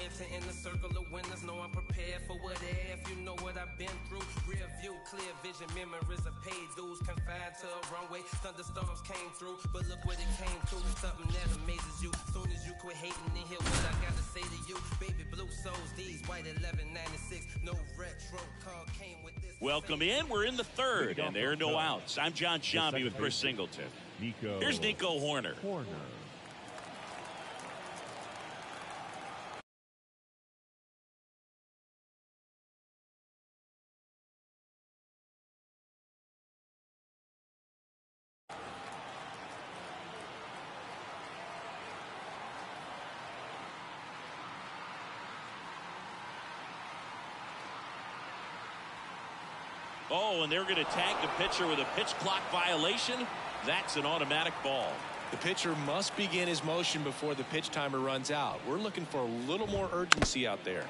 enter in the circle of winners. Know I'm prepared for what if. You know what I've been through. Rear view, clear vision, memories of paid dues. Confined to a runway, thunderstorms came through. But look what it came to. Something that amazes you. Soon as you quit hating and hear what I gotta say to you. Baby blue souls, these white 1196. No retro car came with this. Welcome in. We're in the third, and there are no outs. I'm John Sciambi with Chris Singleton. Here's Nico Hoerner. Oh, and they're going to tag the pitcher with a pitch clock violation. That's an automatic ball. The pitcher must begin his motion before the pitch timer runs out. We're looking for a little more urgency out there.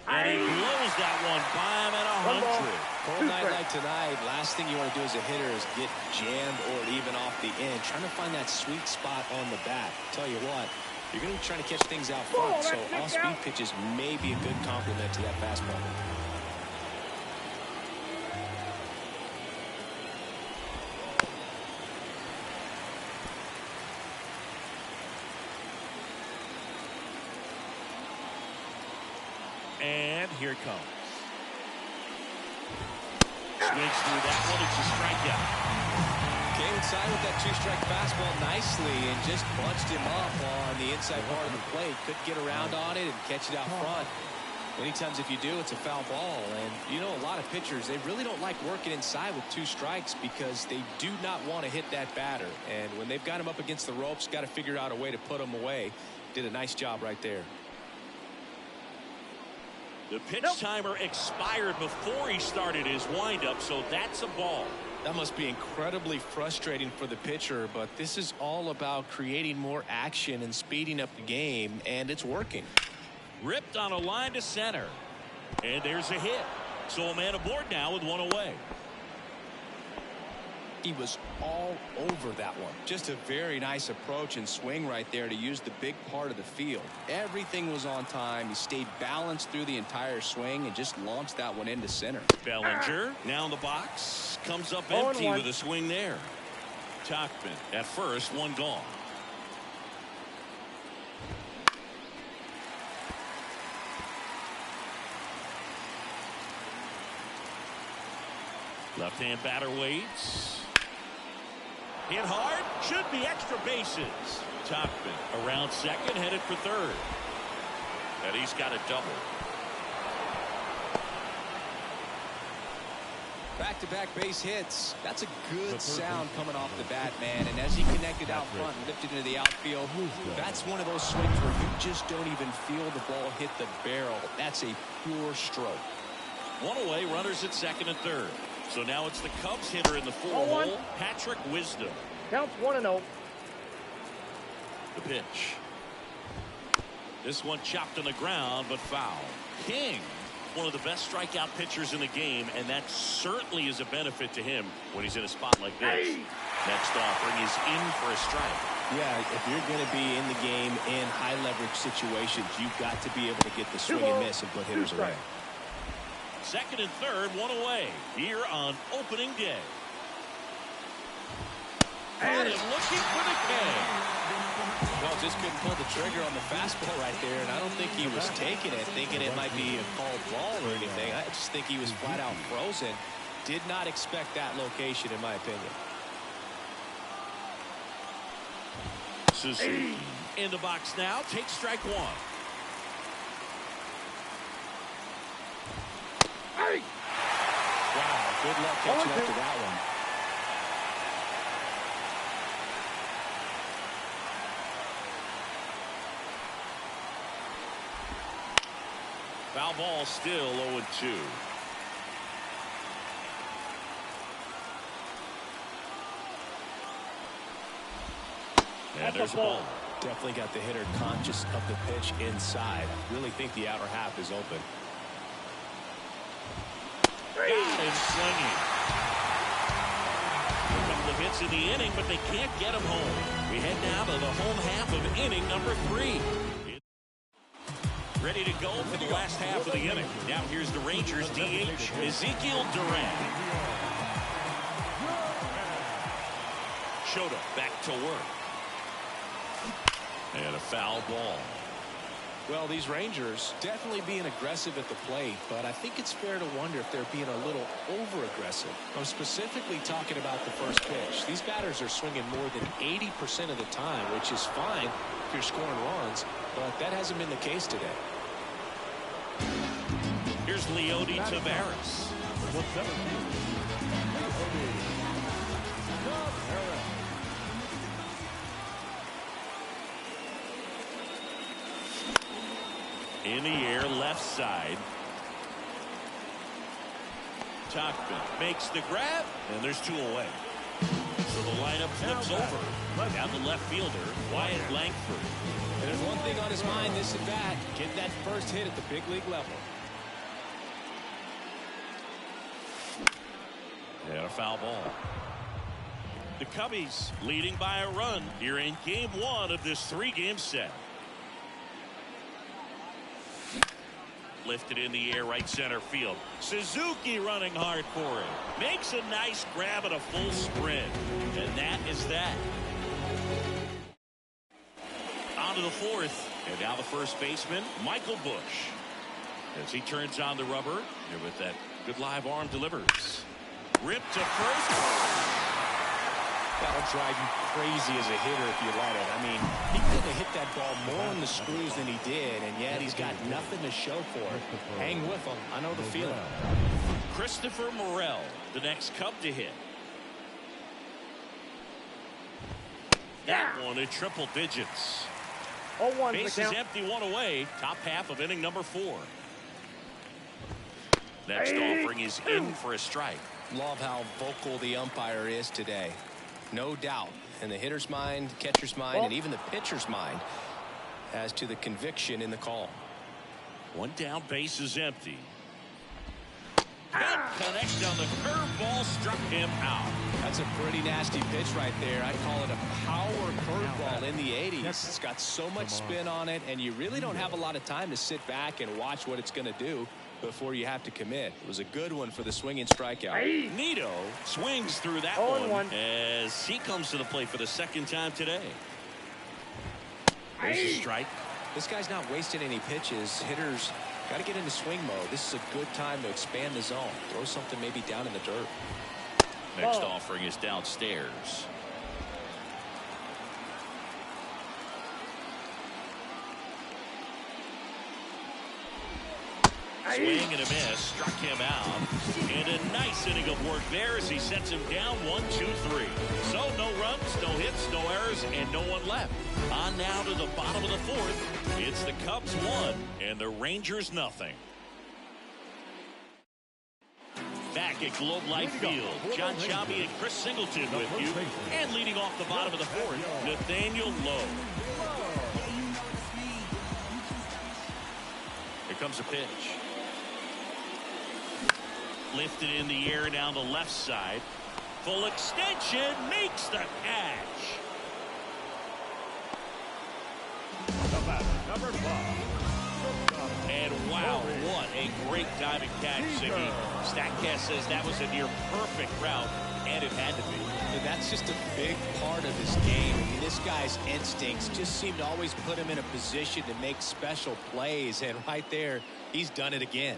And he blows that one by him at 100. Cold night like tonight, last thing you want to do as a hitter is get jammed or even off the end. Trying to find that sweet spot on the bat. Tell you what, you're going to be trying to catch things out front, so off-speed pitches may be a good complement to that fastball. And here it comes. Swings through that one. It's a strikeout. Came inside with that two-strike fastball nicely and just bunched him up on the inside part of the plate. Couldn't get around on it and catch it out front. Many times if you do, it's a foul ball. And you know, a lot of pitchers, they really don't like working inside with two strikes because they do not want to hit that batter. And when they've got him up against the ropes, got to figure out a way to put him away. Did a nice job right there. The pitch timer expired before he started his windup, so that's a ball. That must be incredibly frustrating for the pitcher, but this is all about creating more action and speeding up the game, and it's working. Ripped on a line to center. And there's a hit. So a man aboard now with one away. He was all over that one. Just a very nice approach and swing right there to use the big part of the field. Everything was on time. He stayed balanced through the entire swing and just launched that one into center. Bellinger now in the box. Comes up empty with a swing there. Tauchman at first, one gone. Left-hand batter waits. Hit hard. Should be extra bases. Tauchman around second, headed for third. And he's got a double. Back-to-back base hits. That's a good sound coming off the bat, man. And as he connected out front and lifted into the outfield, that's one of those swings where you just don't even feel the ball hit the barrel. That's a pure stroke. One away, runners at second and third. So now it's the Cubs hitter in the four-hole, Patrick Wisdom. Counts 1-0. The pitch. This one chopped on the ground, but foul. King, one of the best strikeout pitchers in the game, and that certainly is a benefit to him when he's in a spot like this. Next offering is in for a strike. Yeah, if you're going to be in the game in high-leverage situations, you've got to be able to get the swing and miss and put hitters away. Second and third, one away here on opening day. And looking for the K. Well, just couldn't pull the trigger on the fastball right there, and I don't think he was taking it, thinking it might be a called ball or anything. I just think he was flat out frozen. Did not expect that location, in my opinion. Suzuki in the box now, takes strike one. Wow, good luck catching up to that one. Foul ball still 0-2. And there's a ball. Definitely got the hitter conscious of the pitch inside. I really think the outer half is open. Got it and swinging. A couple of hits in the inning, but they can't get him home. We head now to the home half of inning number 3. Ready to go for the last half of the inning. Now here's the Rangers DH, Ezekiel Duran. Shota back to work. And a foul ball. Well, these Rangers definitely being aggressive at the plate, but I think it's fair to wonder if they're being a little over-aggressive. I'm specifically talking about the first pitch. These batters are swinging more than 80% of the time, which is fine if you're scoring runs, but that hasn't been the case today. Here's Leody Taveras. In the air, left side. Tauchman makes the grab, and there's 2 away. So the lineup flips over. Down the left fielder, Wyatt Langford. And there's one thing on his mind this at bat: get that first hit at the big league level. And a foul ball. The Cubbies leading by a run here in game 1 of this 3-game set. Lifted in the air, right center field. Suzuki running hard for it. Makes a nice grab at a full sprint. And that is that. On to the 4th. And now the first baseman, Michael Busch. As he turns on the rubber, here with that good live arm delivers. Ripped to first. That'll drive you crazy as a hitter if you let it. I mean, he could have hit that ball more in the screws than he did, and yet he's got nothing to show for it. Hang with him. I know the feeling. Christopher Morel, the next Cub to hit. That one in triple digits. 0-1 Bases empty, 1 away. Top half of inning number 4. Next offering is in for a strike. Love how vocal the umpire is today. No doubt in the hitter's mind, catcher's mind, and even the pitcher's mind as to the conviction in the call. 1 down, base is empty. Can't connect on the curveball, struck him out. That's a pretty nasty pitch right there. I call it a power curveball in the 80s. It's got so much spin on it, and you really don't have a lot of time to sit back and watch what it's going to do before you have to commit. It was a good one for the swinging strikeout. Nito swings through that one as he comes to the plate for the 2nd time today. There's a strike. This guy's not wasting any pitches. Hitters got to get into swing mode. This is a good time to expand the zone. Throw something maybe down in the dirt. Next offering is downstairs. Swing and a miss, struck him out. And a nice inning of work there as he sets him down 1, 2, 3. So no runs, no hits, no errors, and no one left. On now to the bottom of the 4th. It's the Cubs 1 and the Rangers nothing. Back at Globe Life Field, John Chambi and Chris Singleton with you. And leading off the bottom of the 4th, Nathaniel Lowe. Here comes a pitch. Lifted in the air down the left side. Full extension, makes the catch. Number 5. And wow, what a great diving catch, Siggy. StatCast says that was a near perfect route, and it had to be. And that's just a big part of his game. I mean, this guy's instincts just seem to always put him in a position to make special plays, and right there, he's done it again.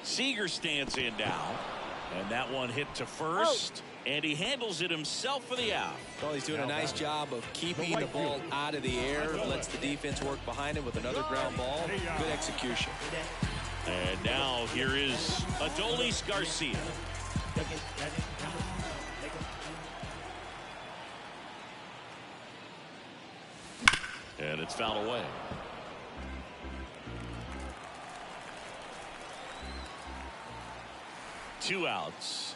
Seager stands in now, and that one hit to first, and he handles it himself for the out. Well, he's doing a nice job of keeping the ball out of the air, lets the defense work behind him with another ground ball. Good execution. And now here is Adolis Garcia. And it's fouled away. Two outs.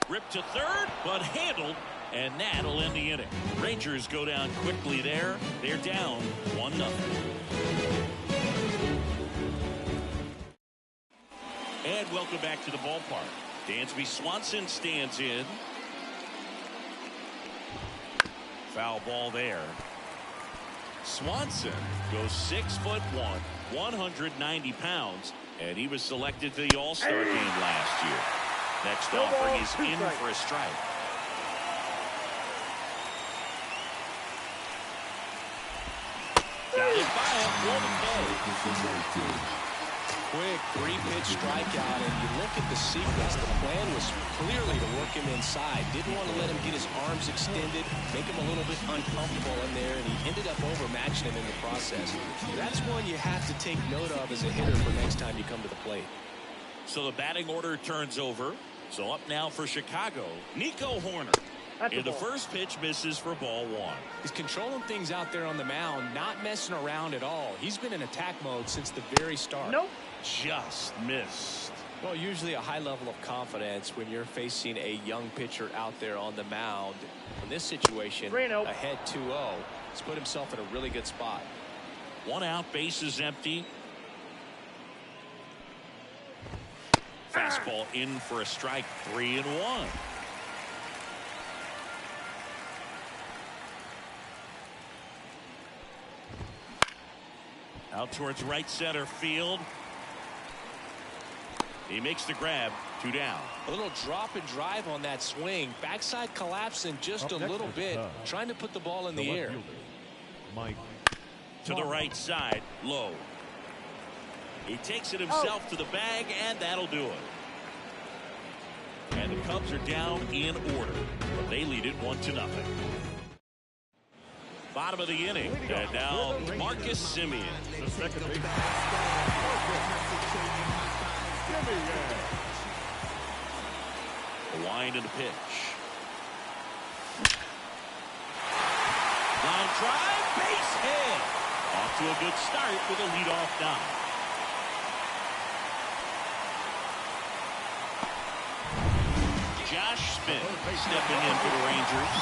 Ripped to third, but handled, and that'll end the inning. Rangers go down quickly there. They're down 1-0. And welcome back to the ballpark. Dansby Swanson stands in. Foul ball there. Swanson goes 6'1", 190 pounds, and he was selected to the All-Star game last year. Next offering is in for a strike. Got it by him for the play. Quick 3-pitch strikeout, and you look at the sequence. The plan was clearly to work him inside. Didn't want to let him get his arms extended, make him a little bit uncomfortable in there, and he ended up overmatching him in the process. That's one you have to take note of as a hitter for next time you come to the plate. So the batting order turns over. So up now for Chicago, Nico Horner. And the first pitch misses for ball 1. He's controlling things out there on the mound, not messing around at all. He's been in attack mode since the very start. Nope. Just missed. Well, usually a high level of confidence when you're facing a young pitcher out there on the mound. In this situation, ahead 2-0. He's put himself in a really good spot. 1 out, bases empty. Fastball in for a strike, 3-1. Out towards right center field. He makes the grab, 2 down. A little drop and drive on that swing. Backside collapsing just a little bit, trying to put the ball in the air. Mike. To the right side, low. He takes it himself to the bag, and that'll do it. And the Cubs are down in order, but they lead it 1-0. Bottom of the inning, and now Marcus Semien. The second base. A wind and a pitch. Line drive, base hit. Off to a good start with a leadoff knock. Josh Smith stepping in for the Rangers.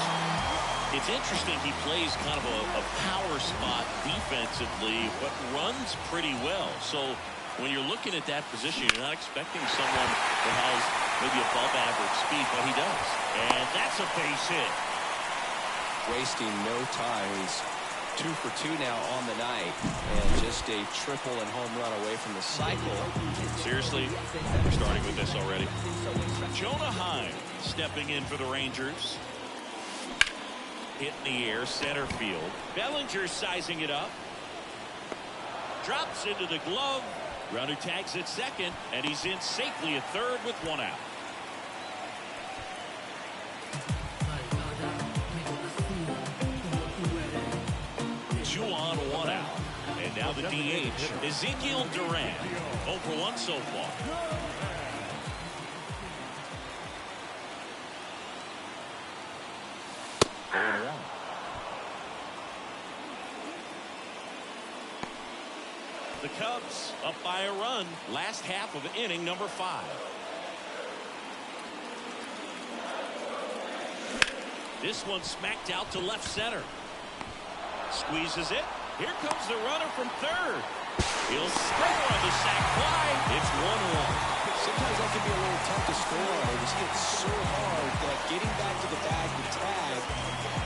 It's interesting, he plays kind of a power spot defensively, but runs pretty well. So when you're looking at that position, you're not expecting someone that has maybe above average speed, but he does. And that's a base hit. Wasting no time. He's 2 for 2 now on the night, and just a triple and home run away from the cycle. Seriously, we're starting with this already. Jonah Heim stepping in for the Rangers. Hit in the air, center field. Bellinger sizing it up. Drops into the glove. Runner tags at second, and he's in safely at third with 1 out. Two on, 1 out. And now the DH, Ezekiel Duran. 0 for 1 so far. The Cubs up by a run. Last half of inning number 5. This one smacked out to left center. Squeezes it. Here comes the runner from third. He'll score on the sac fly. It's 1-1. Sometimes that can be a little tough to score on. It just hits so hard that getting back to the bag to tag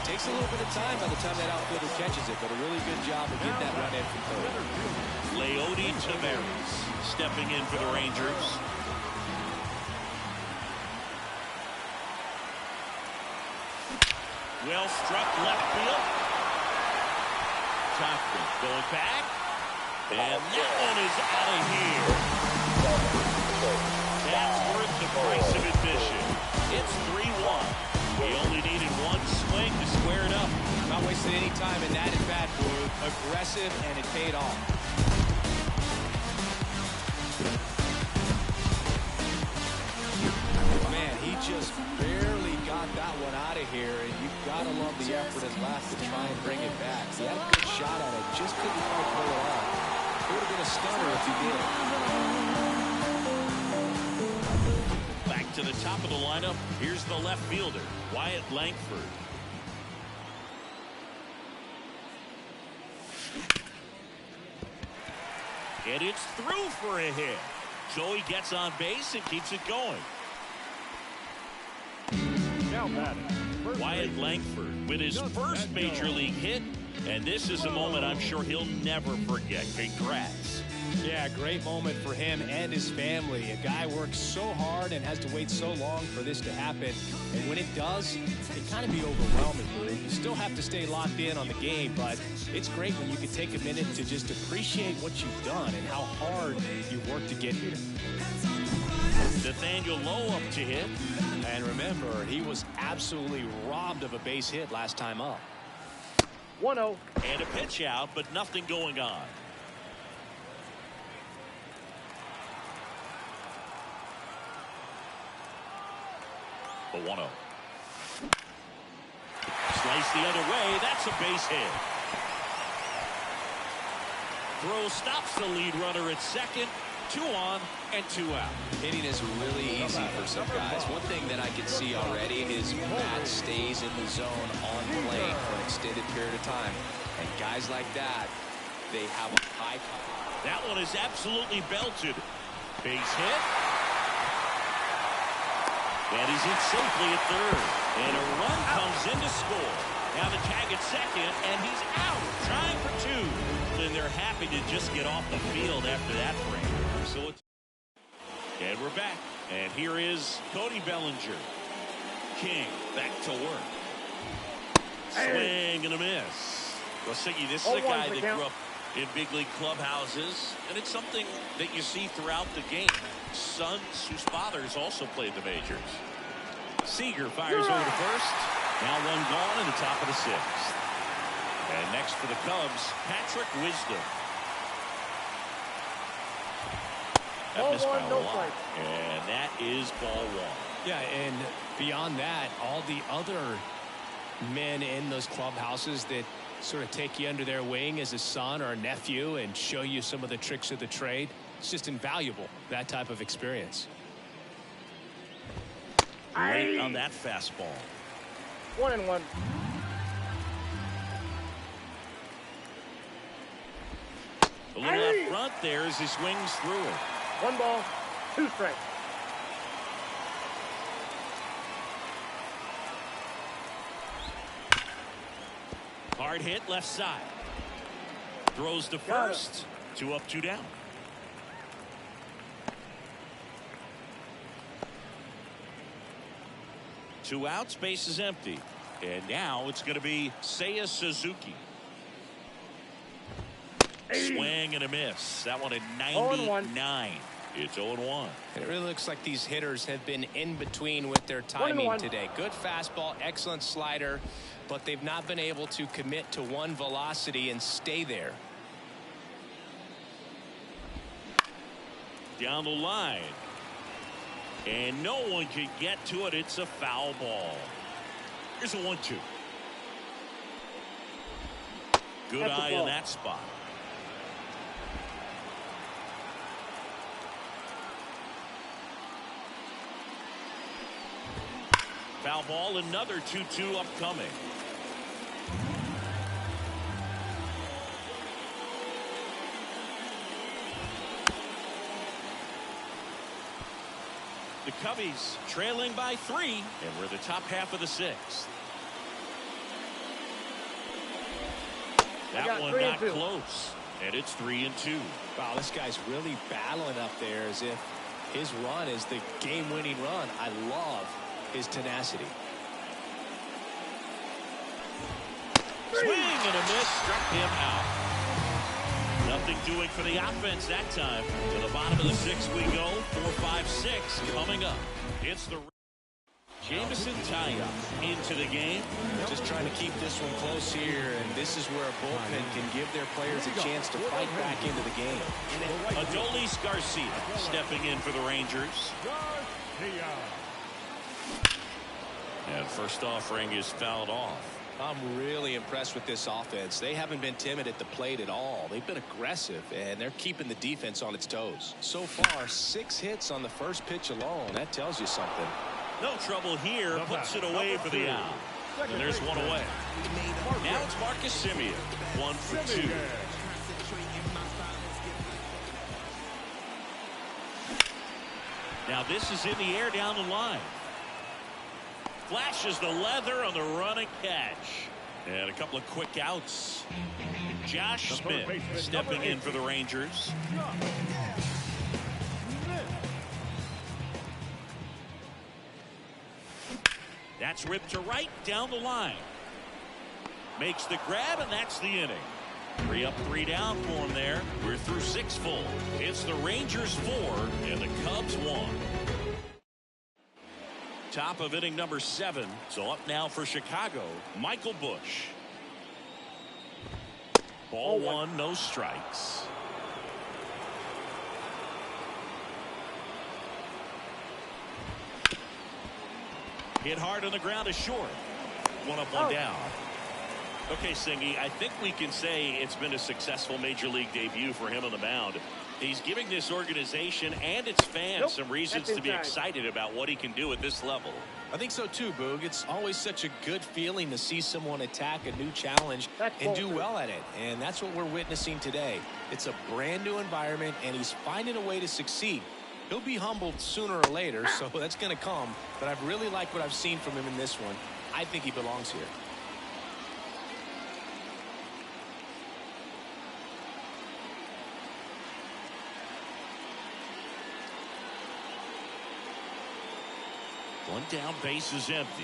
takes a little bit of time by the time that outfielder catches it, but a really good job of getting that run in from third. Leody Taveras stepping in for the Rangers. Well struck left field. Topkin going back. And that one is out of here. That's worth the price of admission. It's 3-1. He only needed 1 swing to square it up. Not wasting any time in that at-bat, Blue. Aggressive, and it paid off. Man, he just barely got that one out of here, and you've got to love the effort and left to try and bring it back. He had a good shot at it, just couldn't quite pull it off. It would have been a stunner if he did. Back to the top of the lineup. Here's the left fielder, Wyatt Langford. And it's through for a hit. So he gets on base and keeps it going. Now batting, first Wyatt baseman, Langford with his first major league hit, and this is a moment I'm sure he'll never forget. Congrats. Yeah, great moment for him and his family. A guy works so hard and has to wait so long for this to happen. And when it does, it kind of be overwhelming. You still have to stay locked in on the game, but it's great when you can take a minute to just appreciate what you've done and how hard you've worked to get here. Nathaniel Lowe up to hit. And remember, he was absolutely robbed of a base hit last time up. 1-0. And a pitch out, but nothing going on. The 1-0. Slice the other way. That's a base hit. Throw stops the lead runner at second. 2 on and 2 out. Hitting is really easy for some guys. One thing that I can see already is bat stays in the zone on plane for an extended period of time. And guys like that, they have a high. That one is absolutely belted. Base hit. And he's in safely at third. And a run comes in to score. Now the tag at second, and he's out, trying for 2. And they're happy to just get off the field after that frame. So it's... And we're back. And here is Cody Bellinger. King back to work. Swing and a miss. Well, Siggy, this is a guy that grew up in big league clubhouses, and it's something that you see throughout the game. Sons whose fathers also played the majors. Seager fires over to first. Now one gone in the top of the 6th. And next for the Cubs, Patrick Wisdom. That missed by a lot. And that is ball 1. Yeah, and beyond that, all the other men in those clubhouses that sort of take you under their wing as a son or a nephew and show you some of the tricks of the trade. It's just invaluable, that type of experience. Late on that fastball. 1-1. A little up front there as he swings through it. 1 ball, 2 strikes. Hard hit left side. Throws to first. 2 up, 2 down. Two outs, base is empty. And now it's going to be Seiya Suzuki. Swing and a miss. That one at 99. It's 0-1. It really looks like these hitters have been in between with their timing today. Good fastball, excellent slider, but they've not been able to commit to one velocity and stay there. Down the line. And no one can get to it. It's a foul ball. Here's a 1-2. Good eye on that spot. Foul ball, another 2-2 upcoming. The Cubbies trailing by 3, and we're the top half of the 6th. That one not close, and it's 3-2. Wow, this guy's really battling up there as if his run is the game-winning run. I love his tenacity. Swing and a miss, struck him out. Nothing doing for the offense that time. To the bottom of the 6th we go. 4-5-6 coming up. It's the Jameson Taya into the game. Just trying to keep this one close here, and this is where a bullpen can give their players a chance to fight back into the game. Adolis Garcia stepping in for the Rangers. And first offering is fouled off. I'm really impressed with this offense. They haven't been timid at the plate at all. They've been aggressive, and they're keeping the defense on its toes. So far, 6 hits on the first pitch alone. That tells you something. No trouble here. Puts it away for the out. And there's one away. Now it's Marcus Semien. 1 for 2. Now this is in the air down the line. Flashes the leather on the run and catch. And a couple of quick outs. Josh Smith stepping in for the Rangers. That's ripped to right down the line. Makes the grab, and that's the inning. 3 up, 3 down for him there. We're through 6 full. It's the Rangers 4 and the Cubs 1. Top of inning number 7. So up now for Chicago, Michael Busch. Ball 1, no strikes. Hit hard on the ground is short. 1 up, 1 down. Okay, Singy, I think we can say it's been a successful Major League debut for him on the mound. He's giving this organization and its fans some reasons to be excited about what he can do at this level. I think so too, Boog. It's always such a good feeling to see someone attack a new challenge and do well at it. And that's what we're witnessing today. It's a brand new environment, and he's finding a way to succeed. He'll be humbled sooner or later, so that's going to come. But I've really liked what I've seen from him in this one. I think he belongs here. One down, base is empty.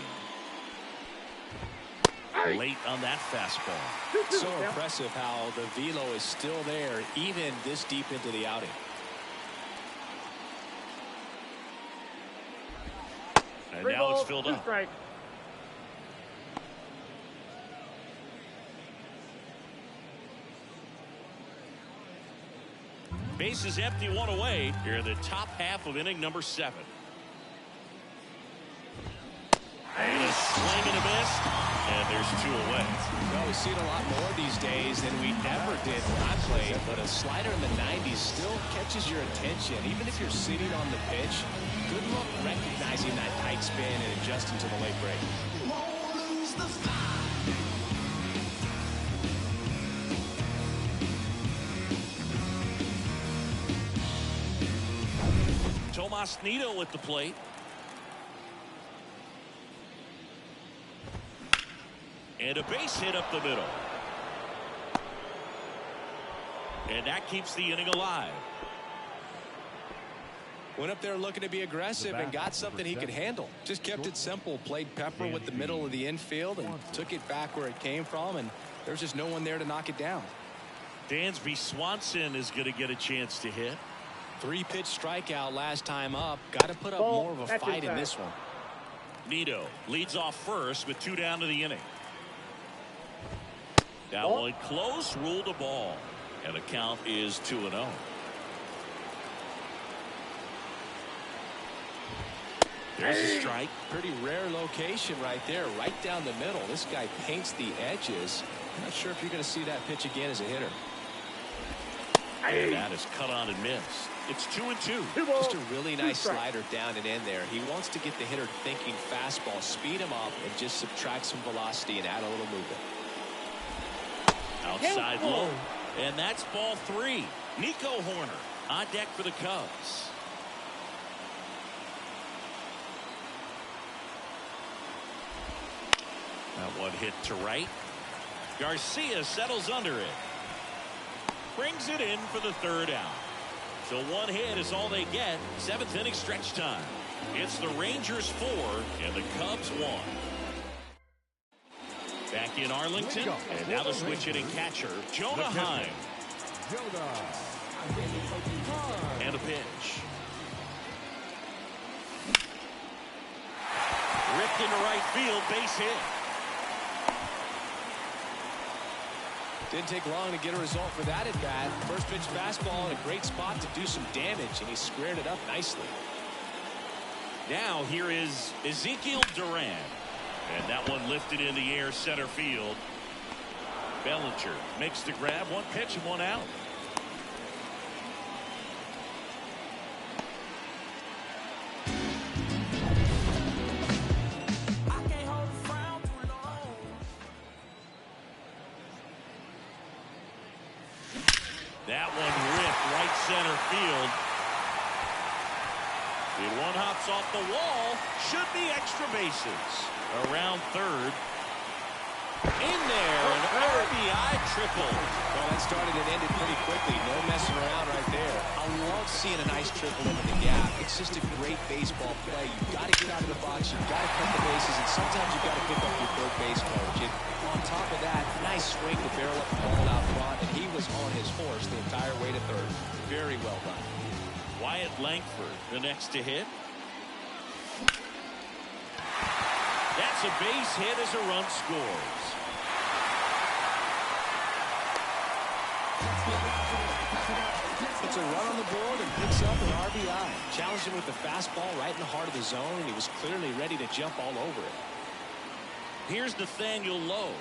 Late on that fastball. So impressive how the velo is still there even this deep into the outing. And now it's filled up. Base is empty, 1 away. Here in the top half of inning number 7. And a swing and a miss, and there's 2 away. Well, we see it a lot more these days than we ever did when I played, but a slider in the 90s still catches your attention. Even if you're sitting on the pitch, good luck recognizing that tight spin and adjusting to the late break. Tomas Nido at the plate. And a base hit up the middle. And that keeps the inning alive. Went up there looking to be aggressive and got something he could handle. Just kept it simple. Played pepper with the middle of the infield and took it back where it came from. And there's just no one there to knock it down. Dansby Swanson is going to get a chance to hit. 3-pitch strikeout last time up. Got to put up more of a fight in this one. Nido leads off first with 2 down to the inning. That one close, ruled a ball. And the count is 2-0. There's a strike. Pretty rare location right there, right down the middle. This guy paints the edges. I'm not sure if you're going to see that pitch again as a hitter. And that is cut on and missed. It's 2-2. Just a really nice slider down and in there. He wants to get the hitter thinking fastball, speed him up, and just subtract some velocity and add a little movement. Outside low. And that's ball 3. Nico Horner on deck for the Cubs. That one hit to right. Garcia settles under it. Brings it in for the 3rd out. So 1 hit is all they get. 7th inning stretch time. It's the Rangers 4 and the Cubs 1. Back in Arlington, and now the switch hitting catcher, Jonah Heim. And a pitch. Ripped into right field, base hit. Didn't take long to get a result for that at bat. First pitch fastball in a great spot to do some damage, and he squared it up nicely. Now here is Ezekiel Duran. And that one lifted in the air center field. Bellinger makes the grab. 1 pitch and 1 out. That one ripped right center field. It bounce off the wall. Should be extra bases. Around third. In there, an RBI triple. Well, that started and ended pretty quickly. No messing around right there. I love seeing a nice triple into the gap. It's just a great baseball play. You've got to get out of the box. You've got to cut the bases, and sometimes you've got to pick up your third base coach. And on top of that, nice swing to barrel up the ball out front, and he was on his horse the entire way to third. Very well done. Wyatt Langford, the next to hit. That's a base hit as a run scores. Puts a run on the board and picks up an RBI. Challenged him with the fastball right in the heart of the zone, and he was clearly ready to jump all over it. Here's Nathaniel Lowe.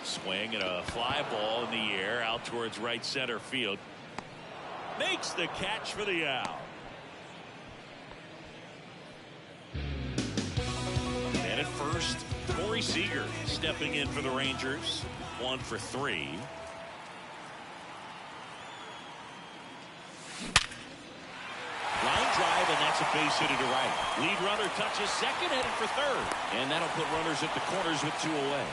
Swing and a fly ball in the air out towards right center field. Makes the catch for the out. And at first, Corey Seager stepping in for the Rangers. 1 for 3. Line drive, and that's a base hit to right. Lead runner touches second, headed for third. And that'll put runners at the corners with 2 away.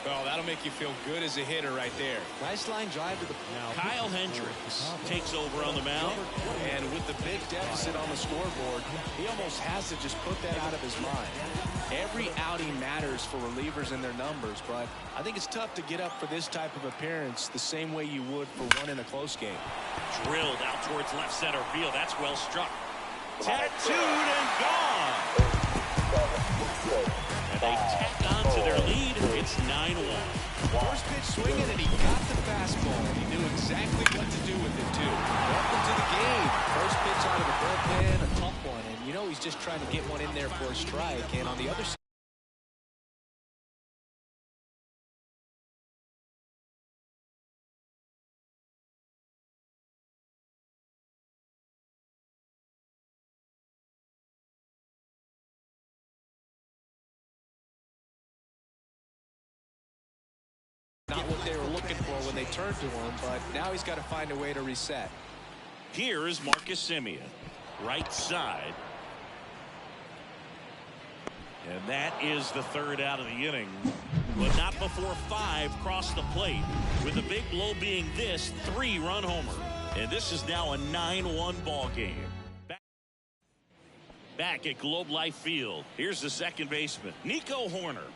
Well, that'll make you feel good as a hitter right there. Nice line drive to the Kyle Hendricks takes over on the mound. And with the big deficit on the scoreboard, he almost has to just put that out of his mind. Every outing matters for relievers and their numbers, but I think it's tough to get up for this type of appearance the same way you would for one in a close game. Drilled out towards left center field. That's well struck. Tattooed and gone. And they tack on to their lead. It's 9-1. First pitch swinging, and he got the fastball. He knew exactly what to do with it, too. Welcome to the game. First pitch out of the bullpen, a tough one. And you know he's just trying to get one in there for a strike. And on the other side, not what they were looking for when they turned to him, but now he's got to find a way to reset. Here is Marcus Semien, right side. And that is the third out of the inning, but not before 5 cross the plate, with the big blow being this 3-run homer. And this is now a 9-1 ball game. Back at Globe Life Field, here's the second baseman, Nico Horner.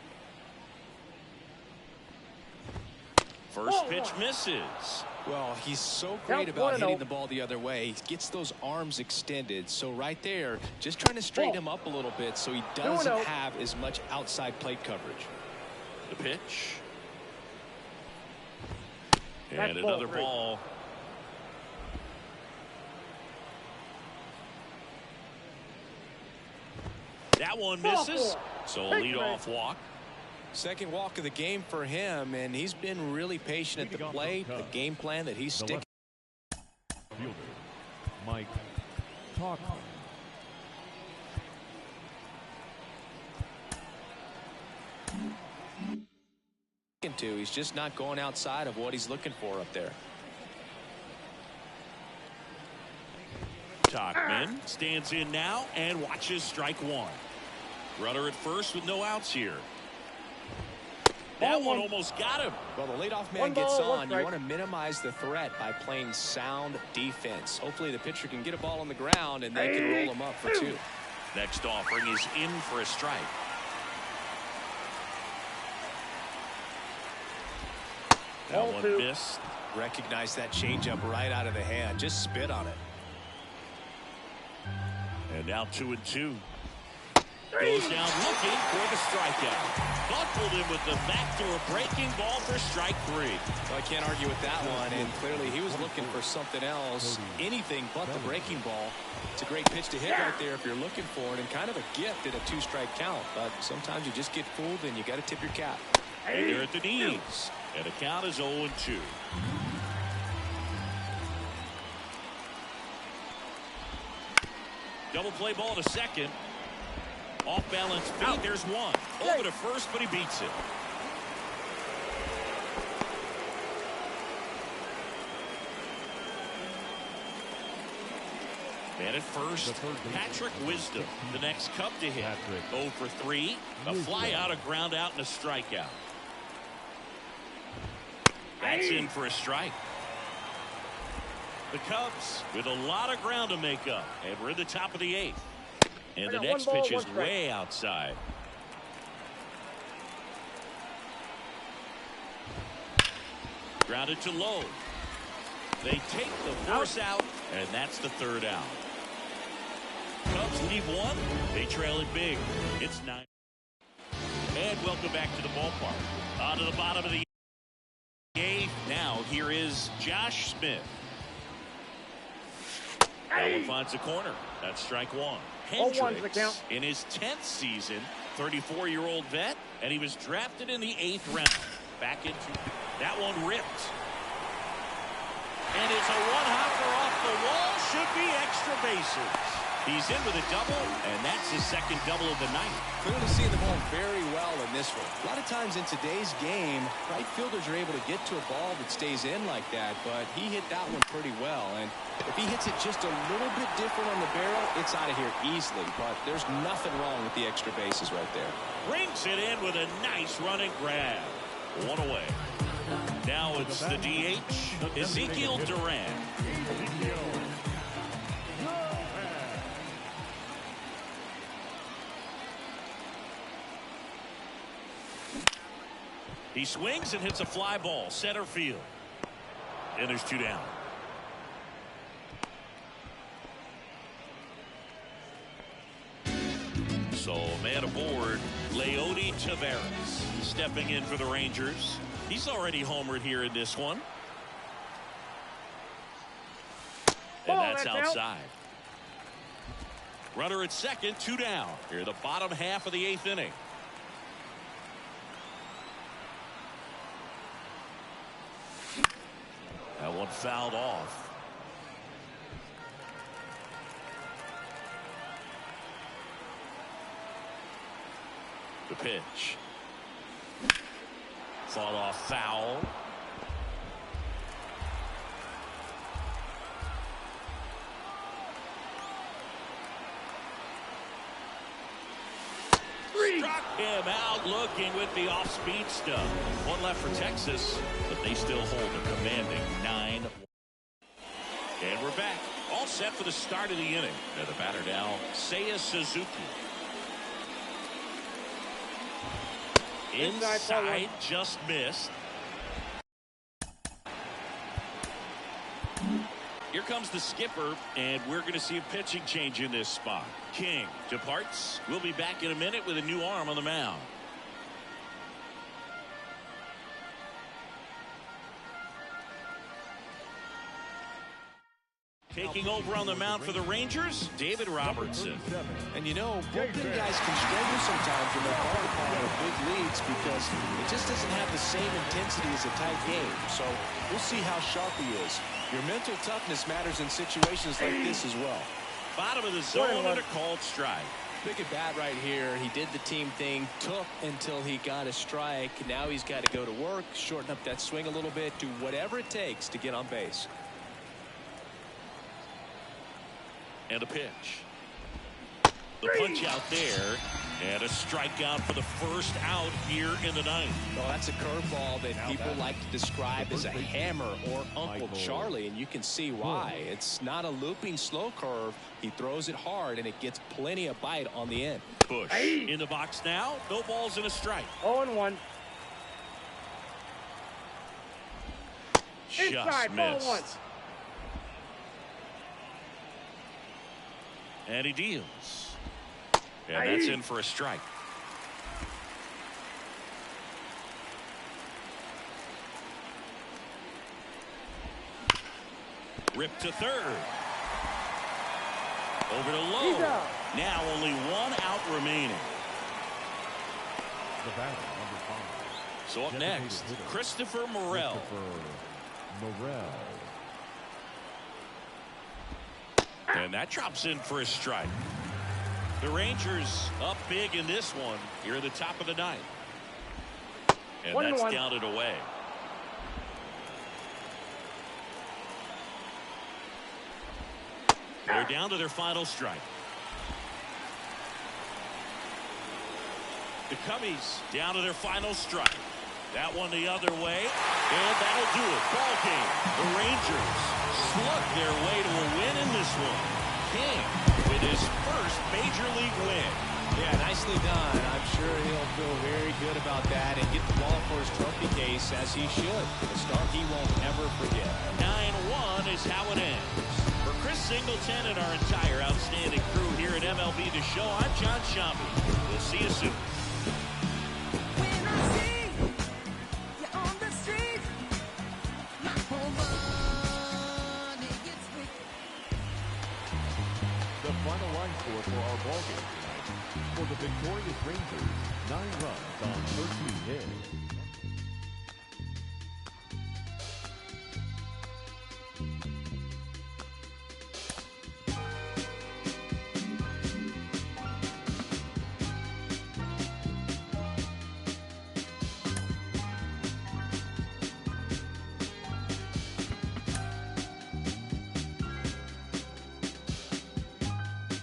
First pitch misses. Well, he's so great about hitting the ball the other way. He gets those arms extended. So right there, just trying to straighten him up a little bit so he doesn't have as much outside plate coverage. The pitch. And another ball. That one misses. So a leadoff walk. Second walk of the game for him, and he's been really patient at the plate. The game plan that he's sticking. Mike Tauchman. He's just not going outside of what he's looking for up there. Tauchman stands in now and watches strike 1. Runner at first with no outs here. That one almost got him. Well, the leadoff man gets on. You want to minimize the threat by playing sound defense. Hopefully the pitcher can get a ball on the ground and they can roll him up for 2. Next offering is in for a strike. That one missed. Recognize that changeup right out of the hand. Just spit on it. And now 2-2. Goes down looking for the strikeout. Buckled him with the backdoor breaking ball for strike 3. Well, I can't argue with that one, and clearly he was looking for something else, anything but the breaking ball. It's a great pitch to hit right there if you're looking for it, and kind of a gift at a 2-strike count, but sometimes you just get fooled and you got to tip your cap. And they're at the knees, and the count is 0-2. Double play ball to second. Off balance feet. There's one. Over to first, but he beats it. And at first, Patrick Wisdom, the next Cub to hit. 0 for 3, a fly out, a ground out, and a strikeout. That's in for a strike. The Cubs with a lot of ground to make up, and we're in the top of the 8th. And the next pitch is way outside. Grounded to low. They take the force out, and that's the 3rd out. Cubs leave 1. They trail it big. It's 9. And welcome back to the ballpark. On to the bottom of the 8th. Now here is Josh Smith. That one finds the corner. That's strike 1. Hendricks in his 10th season, 34-year-old vet, and he was drafted in the 8th round. Back into that one ripped. And it's a one-hopper off the wall. Should be extra bases. He's in with a double, and that's his 2nd double of the night. Clearly seeing the ball very well in this one. A lot of times in today's game, right fielders are able to get to a ball that stays in like that, but he hit that one pretty well. And if he hits it just a little bit different on the barrel, it's out of here easily. But there's nothing wrong with the extra bases right there. Brings it in with a nice running grab. 1 away. Now it's the DH, Ezekiel Duran. He swings and hits a fly ball, center field. And there's 2 down. So man aboard, Leody Taveras stepping in for the Rangers. He's already homered here in this one. And that's outside. Runner at second, 2 down. Here the bottom half of the 8th inning. That one fouled off. The pitch. Fought off foul. Struck him out looking with the off-speed stuff. 1 left for Texas, but they still hold a commanding 9. And we're back. All set for the start of the inning. And the batter now, Seiya Suzuki. Inside, just missed. Here comes the skipper, and we're going to see a pitching change in this spot. King departs. We'll be back in a minute with a new arm on the mound. Taking over on the mound for the Rangers, David Robertson. And you know, bullpen guys can struggle sometimes when they're hard upon their big leads because it just doesn't have the same intensity as a tight game. So we'll see how sharp he is. Your mental toughness matters in situations like this as well. Bottom of the zone and a called strike. Big at bat right here. He did the team thing, took until he got a strike. Now he's got to go to work, shorten up that swing a little bit, do whatever it takes to get on base. And a pitch. The punch out there, and a strikeout for the 1st out here in the 9th. Well, that's a curveball that people like to describe as a hammer or Uncle Charlie, and you can see why. It's not a looping slow curve. He throws it hard, and it gets plenty of bite on the end. Bush in the box now. No balls and a strike. 0-1. Just missed. And he deals. And that's in for a strike. Ripped to third. Over to low. Now only 1 out remaining. The batter, number 5. So up next, Christopher Morel. And that drops in for a strike. The Rangers up big in this one here at the top of the 9th. And that's counted away. They're down to their final strike. The Cubbies down to their final strike. That one the other way, and that'll do it. Ball game. The Rangers slug their way to a win in this one. King with his first Major League win. Yeah, nicely done. I'm sure he'll feel very good about that and get the ball for his trophy case as he should. A start he won't ever forget. 9-1 is how it ends. For Chris Singleton and our entire outstanding crew here at MLB The Show, I'm John Sciambi. We'll see you soon. The final line score for our ball game tonight. For the victorious Rangers, 9 runs on 13 hits.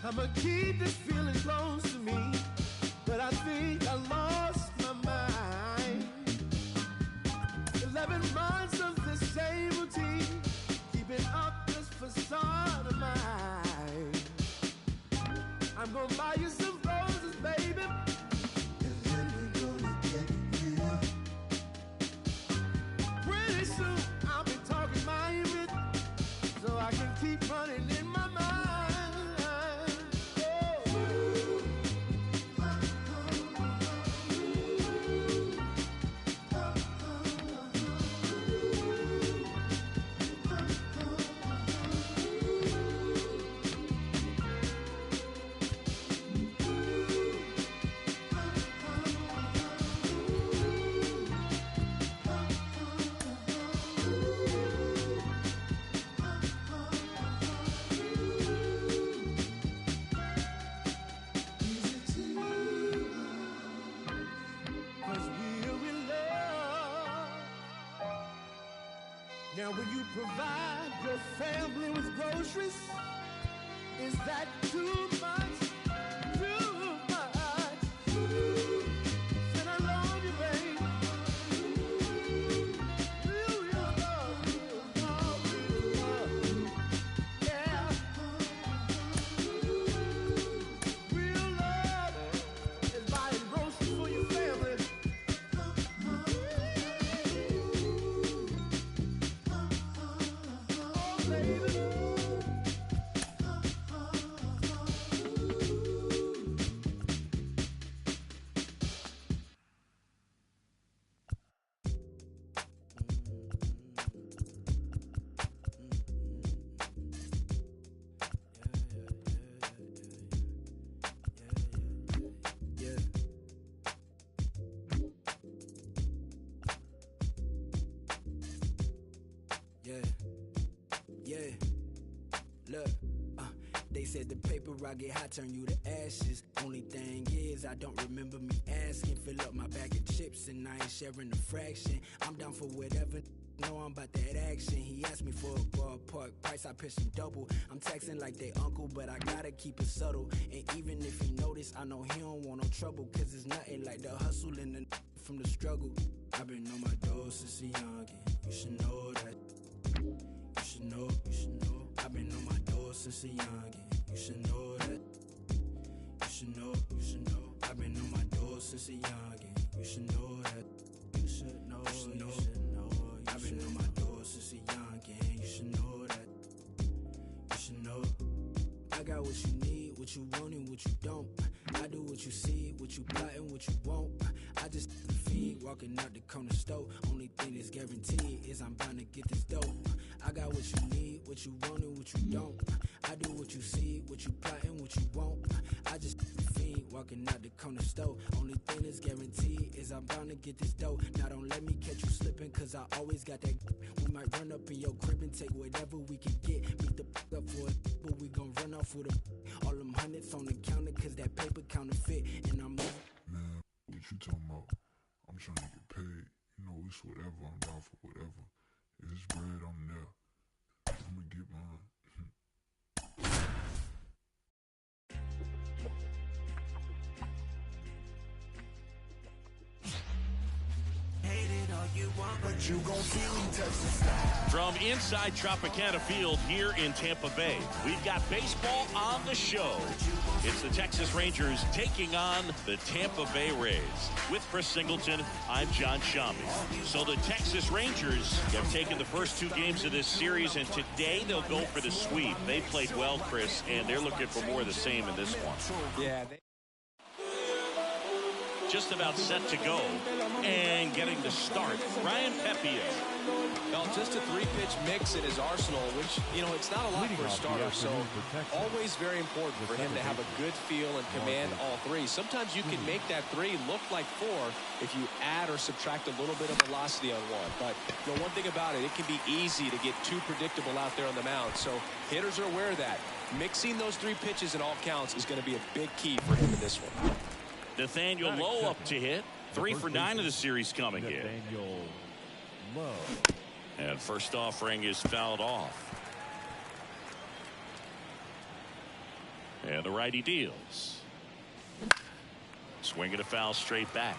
I'ma keep this feeling close to me, but I think I lost my mind. 11 months of the same routine, keeping up this facade of mine. I'm gonna buy you some roses, baby, and then we're gonna get real. Pretty soon I'll be talking my image, so I can keep running in my mind. Now when you provide your family with groceries, is that too much? Too much? Said I love you, babe. Real love, real love. Yeah. Real love is buying groceries for your family. Look, they said the paper I get hot turn you to ashes. Only thing is I don't remember me asking. Fill up my bag of chips and I ain't sharing a fraction. I'm down for whatever. Know I'm about that action. He asked me for a ballpark price, I pitched him double. I'm texting like they uncle, but I gotta keep it subtle. And even if he notice, I know he don't want no trouble. Cause it's nothing like the hustle and the from the struggle. I've been on my door since a youngin'. You should know that. You should know, you should know. I've been on my door since a youngin'. You should know that. You should know, you should know. I've been on my door since a youngin'. You should know that. You should know, you should know. I've been on my door since a youngin'. You should know that. You should know. I got what you need, what you want and what you don't. I do what you see, what you plotting, what you want. I just feed, walking out the corner store. Only thing that's guaranteed is I'm bound to get this dope. I got what you need, what you want and what you don't. I do what you see, what you plotting, what you want. I just feed, walking out the corner store. Only thing that's guaranteed is I'm bound to get this dope. Now don't let me catch you slipping, cause I always got that. We might run up in your crib and take whatever we can get. Beat the up for it, but we gon' run off with all them hundreds on the counter, cause that paper counterfeit. And I'm moving. Man, what you talking about? I'm trying to get paid. You know, it's whatever. I'm down for whatever. If it's bread, I'm there. I'm gonna get mine. From inside Tropicana Field here in Tampa Bay, we've got baseball on the show. It's the Texas Rangers taking on the Tampa Bay Rays. With Chris Singleton, I'm John Shambi. So the Texas Rangers have taken the first 2 games of this series, and today they'll go for the sweep. They played well, Chris, and they're looking for more of the same in this one. Yeah. Just about set to go and getting the start. Ryan Pepiot. Well, just a 3-pitch mix in his arsenal, which, you know, it's not a lot for a starter, so always very important for him to have a good feel and command all 3. Sometimes you can make that 3 look like 4 if you add or subtract a little bit of velocity on 1. But, you know, one thing about it, it can be easy to get too predictable out there on the mound, so hitters are aware of that. Mixing those 3 pitches in all counts is going to be a big key for him in this one. Nathaniel Lowe up to hit. 3 for 9 of the series coming in. Nathaniel Lowe. And first offering is fouled off. And the righty deals. Swing and a foul straight back.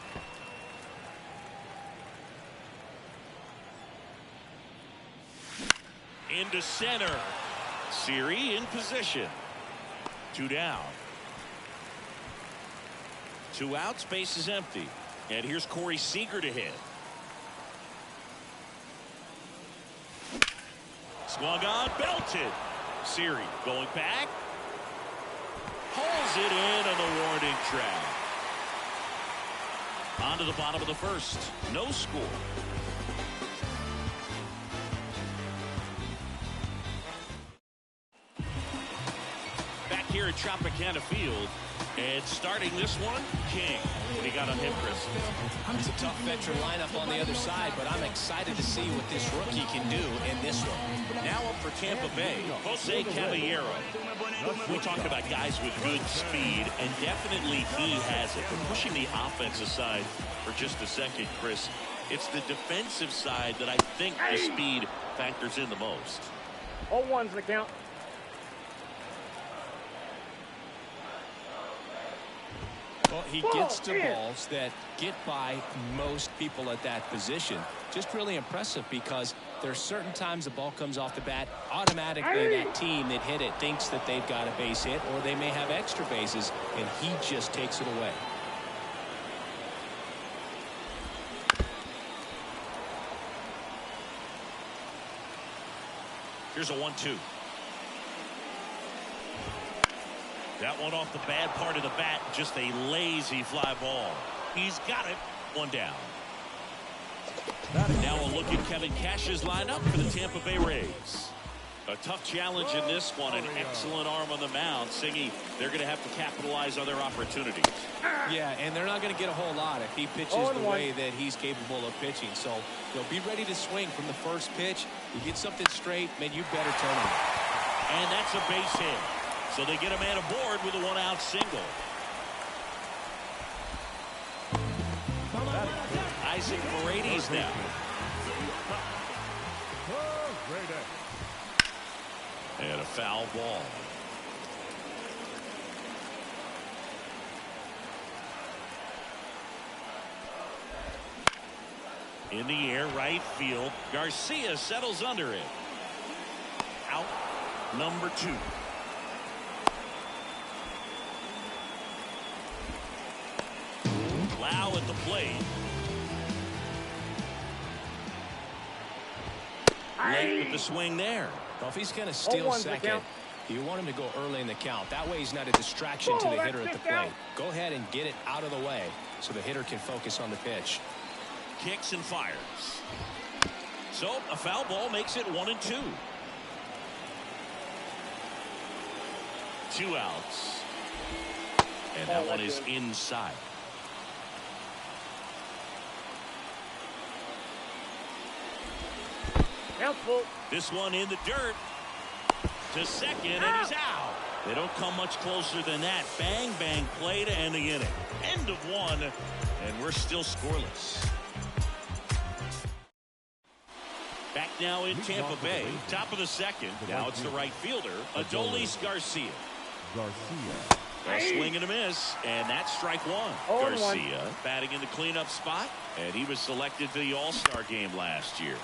Into center. Siri in position. 2 down. 2 outs, base is empty. And here's Corey Seager to hit. Swung on, belted. Siri going back. Pulls it in on the warning track. On to the bottom of the first. No score. Back here at Tropicana Field. And starting this one, King. What do you got on him, Chris? It's a tough veteran lineup on the other side, but I'm excited to see what this rookie can do in this one. Now up for Tampa Bay, Jose Caballero. We talk about guys with good speed, and definitely he has it. But pushing the offense aside for just a second, Chris, it's the defensive side that I think the speed factors in the most. 0-1's the count. Well, he gets to balls that get by most people at that position. Just really impressive because there's certain times the ball comes off the bat, automatically that team that hit it thinks that they've got a base hit, or they may have extra bases, and he just takes it away. Here's a 1-2. That one off the bad part of the bat, just a lazy fly ball. He's got it. 1 down. Now a look at Kevin Cash's lineup for the Tampa Bay Rays. A tough challenge in this one. An excellent arm on the mound. Singy, they're going to have to capitalize on their opportunities. Yeah, and they're not going to get a whole lot if he pitches the way that he's capable of pitching. So, you know, be ready to swing from the first pitch. You get something straight, man, you better turn it. And that's a base hit. So they get a man aboard with a 1-out single. Isaac Paredes now. And a foul ball. In the air, right field. Garcia settles under it. Out number 2. Lau at the plate. Late with the swing there. Well, if he's going to steal second, you want him to go early in the count. That way he's not a distraction to the hitter at the plate. Go ahead and get it out of the way so the hitter can focus on the pitch. Kicks and fires. So a foul ball makes it 1-2. 2 outs. And that one is inside. This one in the dirt to second, and he's out. They don't come much closer than that. Bang, bang play to end the inning. End of 1, and we're still scoreless. Back now in Tampa Bay, top of the second. Now it's the right fielder, Adolis Garcia. A swing and a miss, and that's strike one. Garcia batting in the cleanup spot, and he was selected for the All-Star game last year.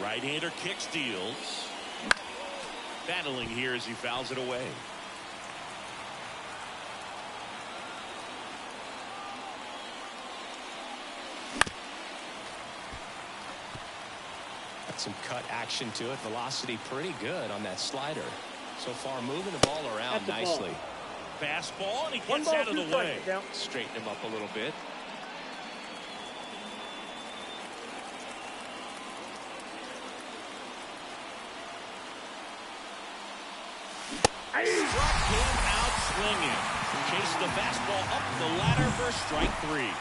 Right-hander kick steals. Battling here as he fouls it away. Got some cut action to it. Velocity pretty good on that slider. So far moving the ball around nicely. Fastball, and he gets out of the way. Straighten him up a little bit. Struck him out swinging. Chased the fastball up the ladder for strike three.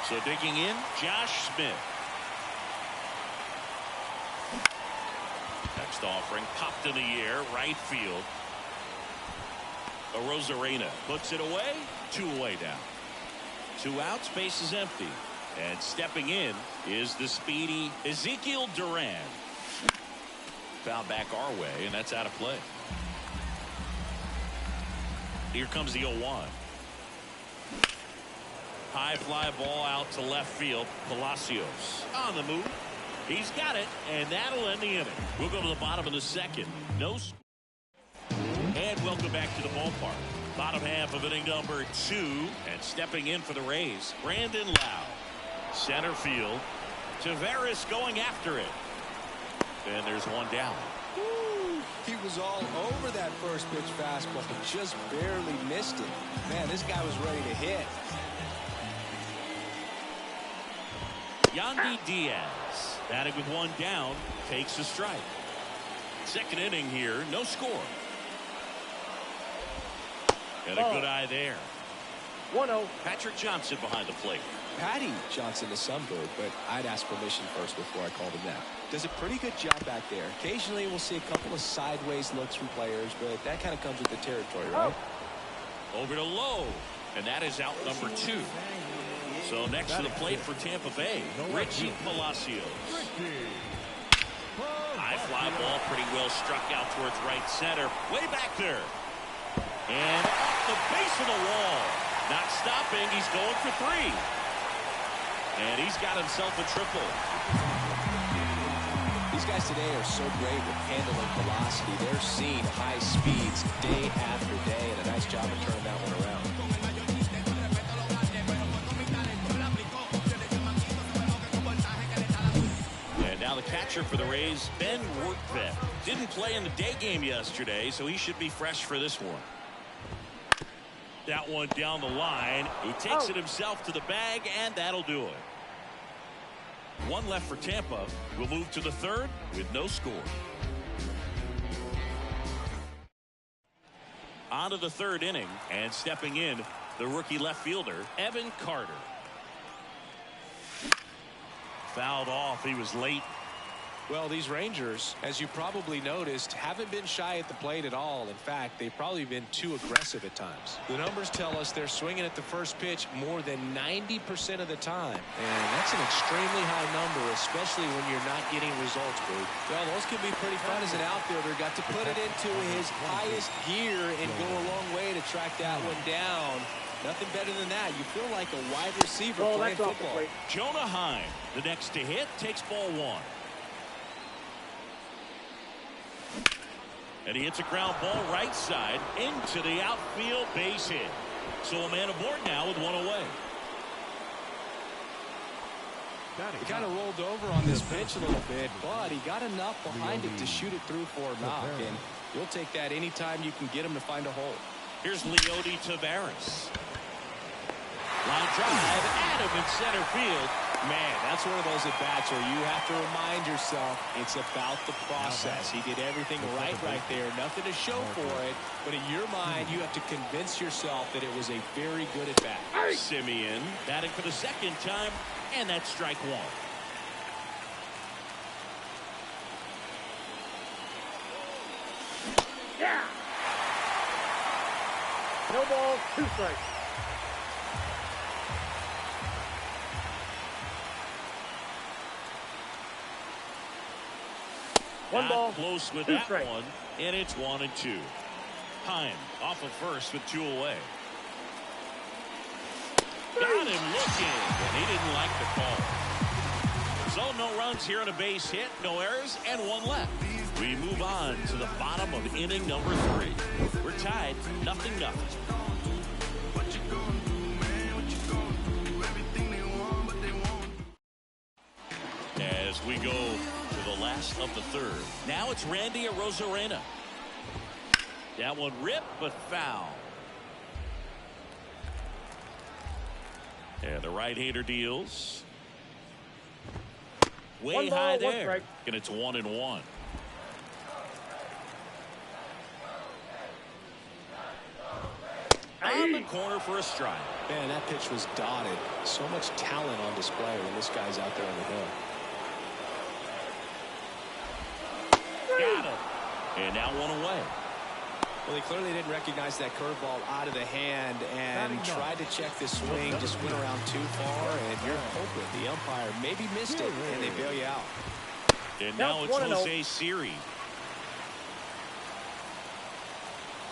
So digging in, Josh Smith. Next offering popped in the air, right field. Arozarena puts it away. 2 away now. 2 outs, base is empty. And stepping in is the speedy Ezekiel Duran. Foul back our way, and that's out of play. Here comes the 0-1. High fly ball out to left field. Palacios on the move. He's got it, and that'll end the inning. We'll go to the bottom of the second. No. And welcome back to the ballpark. Bottom half of inning number 2. And stepping in for the Rays, Brandon Lau. Center field. Taveras going after it. And there's one down. He was all over that first pitch fastball, but just barely missed it. Man, this guy was ready to hit. Yandy Diaz, batting with 1 down, takes a strike. Second inning here, no score. And a good eye there. 1-0. Patrick Johnson behind the plate. Patty Johnson is some bird, but I'd ask permission first before I called him that. Does a pretty good job back there. Occasionally we'll see a couple of sideways looks from players, but that kind of comes with the territory, right? Over to Lowe, and that is out number 2. So next to the plate for Tampa Bay, Richie Palacios. High fly ball pretty well struck out towards right center. Way back there. And off the base of the wall. Not stopping. He's going for 3. And he's got himself a triple. These guys today are so great with handling velocity. They're seeing high speeds day after day, and a nice job of turning that one around. And now the catcher for the Rays, Ben Workvet. Didn't play in the day game yesterday, so he should be fresh for this one. That one down the line. He takes it himself to the bag, and that'll do it. 1 left for Tampa. We'll move to the 3rd with no score. On to the 3rd inning, and stepping in, the rookie left fielder, Evan Carter. Fouled off. He was late. Well, these Rangers, as you probably noticed, haven't been shy at the plate at all. In fact, they've probably been too aggressive at times. The numbers tell us they're swinging at the first pitch more than 90% of the time. And that's an extremely high number, especially when you're not getting results, Boo. Well, those can be pretty fun as an outfielder. Got to put it into his highest gear and go a long way to track that one down. Nothing better than that. You feel like a wide receiver playing football. Jonah Heim, the next to hit, takes ball 1. And he hits a ground ball right side into the outfield, base hit. So a man aboard now with 1 away. He kind of rolled over on this pitch a little bit, but he got enough behind it to shoot it through for a knock. And you'll take that anytime you can get him to find a hole. Here's Leody Taveras. Line drive, Adam in center field. Man, that's one of those at-bats where you have to remind yourself it's about the process. He did everything right there. Nothing to show for it. But in your mind, you have to convince yourself that it was a very good at-bat. Simeon batting for the 2nd time, and that's strike 1. Yeah. No ball, 2 strikes. One ball, Not close with two that strikes. one, and it's 1-2. Heim off of first with 2 away. Got him looking, and he didn't like the call. So no runs here on a base hit, no errors, and 1 left. We move on to the bottom of inning number 3. We're tied, 0-0. As we go to the last of the 3rd. Now it's Randy Arozarena. That one ripped, but foul. And the right-hander deals. Way One ball, high one there. strike. And it's 1-1. On the corner for a strike. Man, that pitch was dotted. So much talent on display when this guy's out there on the hill. Got him. And now 1 away. Well, he clearly didn't recognize that curveball out of the hand and tried to check the swing, just went around too far, and you're hoping the umpire maybe missed it, and they bail you out. And now it's Jose Siri.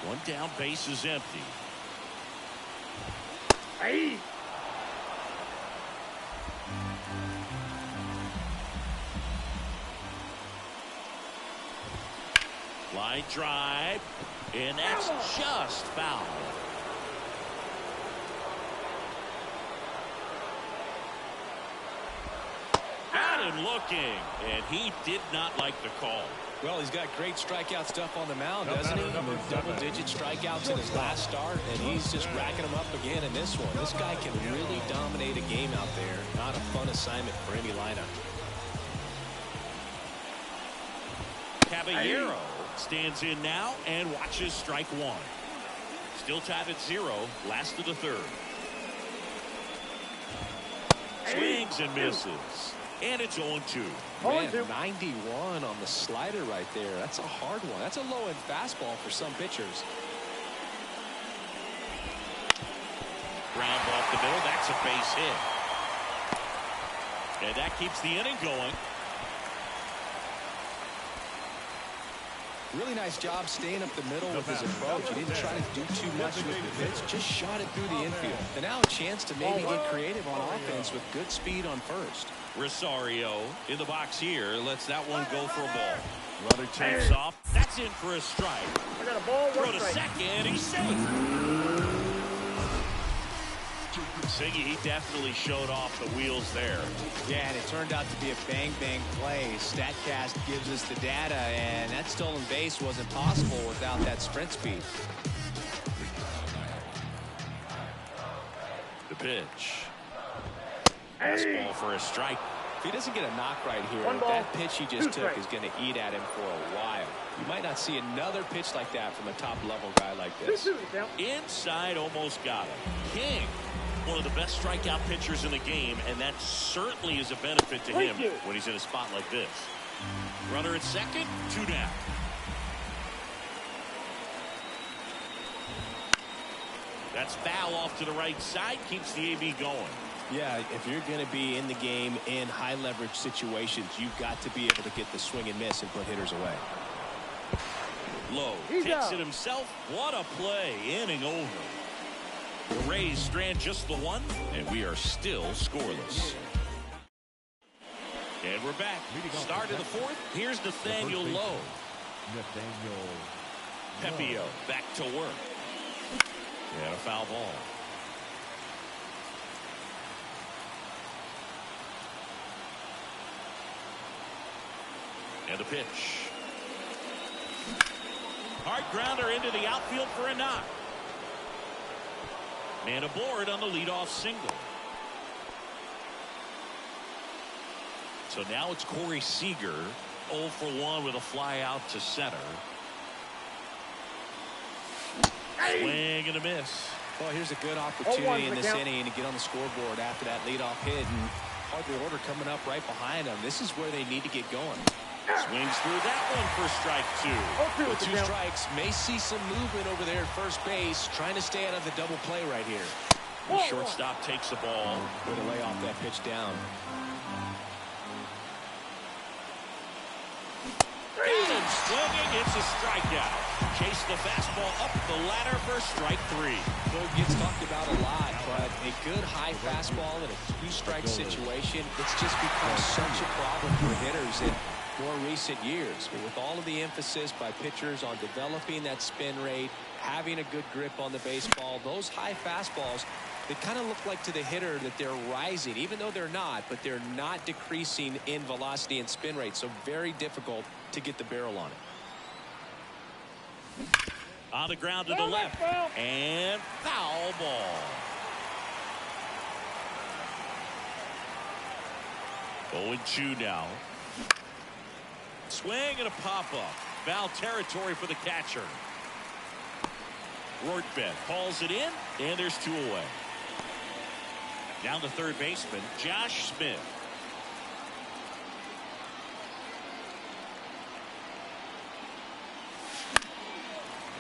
1 down, base is empty. Hey. Line drive, and that's just foul. Got him looking, and he did not like the call. Well, he's got great strikeout stuff on the mound, doesn't he? Double-digit strikeouts in his last start, and he's just racking them up again in this one. This guy can really dominate a game out there. Not a fun assignment for any lineup. Caballero stands in now and watches strike 1. Still tied at 0, last of the 3rd. Swings and misses. And it's 0-2. Man, 91 on the slider right there. That's a hard one. That's a low-end fastball for some pitchers. Ground off the middle. That's a base hit. And that keeps the inning going. Really nice job staying up the middle with his approach. He didn't try to do too much with the pitch. Just shot it through the infield. And now a chance to maybe get creative on offense with good speed on first. Rosario in the box here. Lets that one go for a ball. Runner takes off. That's in for a strike. I got a ball, Throw one to strike. second. He's safe. Siggy, he definitely showed off the wheels there. Yeah, and it turned out to be a bang-bang play. StatCast gives us the data, and that stolen base wasn't possible without that sprint speed. The pitch. Fastball for a strike. If he doesn't get a knock right here, One ball, that pitch he just two took strikes. is going to eat at him for a while. You might not see another pitch like that from a top-level guy like this. 2-2 down. Inside, almost got him. King, one of the best strikeout pitchers in the game, and that certainly is a benefit to him when he's in a spot like this. Runner at second, 2 down. That's foul off to the right side, keeps the AB going. Yeah, if you're going to be in the game in high-leverage situations, you've got to be able to get the swing and miss and put hitters away. Low He's takes out. it himself. What a play. Inning over. The Rays strand just the 1, and we are still scoreless. And we're back. Start of the 4th. Here's Nathaniel Lowe. Nathaniel Pepio back to work. And a foul ball. And a pitch. Hard grounder into the outfield for a knock. Man aboard on the leadoff single. So now it's Corey Seager, 0 for 1 with a fly out to center. Swing and a miss. Well, here's a good opportunity in this count. inning to get on the scoreboard after that leadoff hit, and hardly order coming up right behind them. This is where they need to get going. Swings through that one for strike 2. 0-2 With with the 2 count. strikes, may see some movement over there at first base, trying to stay out of the double play right here. The shortstop takes the ball. Way to lay off that pitch down. Got swinging. It's a strikeout. Chase the fastball up the ladder for strike 3. So it gets talked about a lot, but a good high fastball in a 2-strike situation, it's just become such a problem for hitters in more recent years. But with all of the emphasis by pitchers on developing that spin rate, having a good grip on the baseball, those high fastballs, they kind of look like to the hitter that they're rising, even though they're not, but they're not decreasing in velocity and spin rate. So very difficult to get the barrel on it. On the ground to the left. And foul ball. 0-2 now. Swing and a pop-up. Foul territory for the catcher. Rortvedt calls it in, and there's 2 away. Down to third baseman, Josh Smith.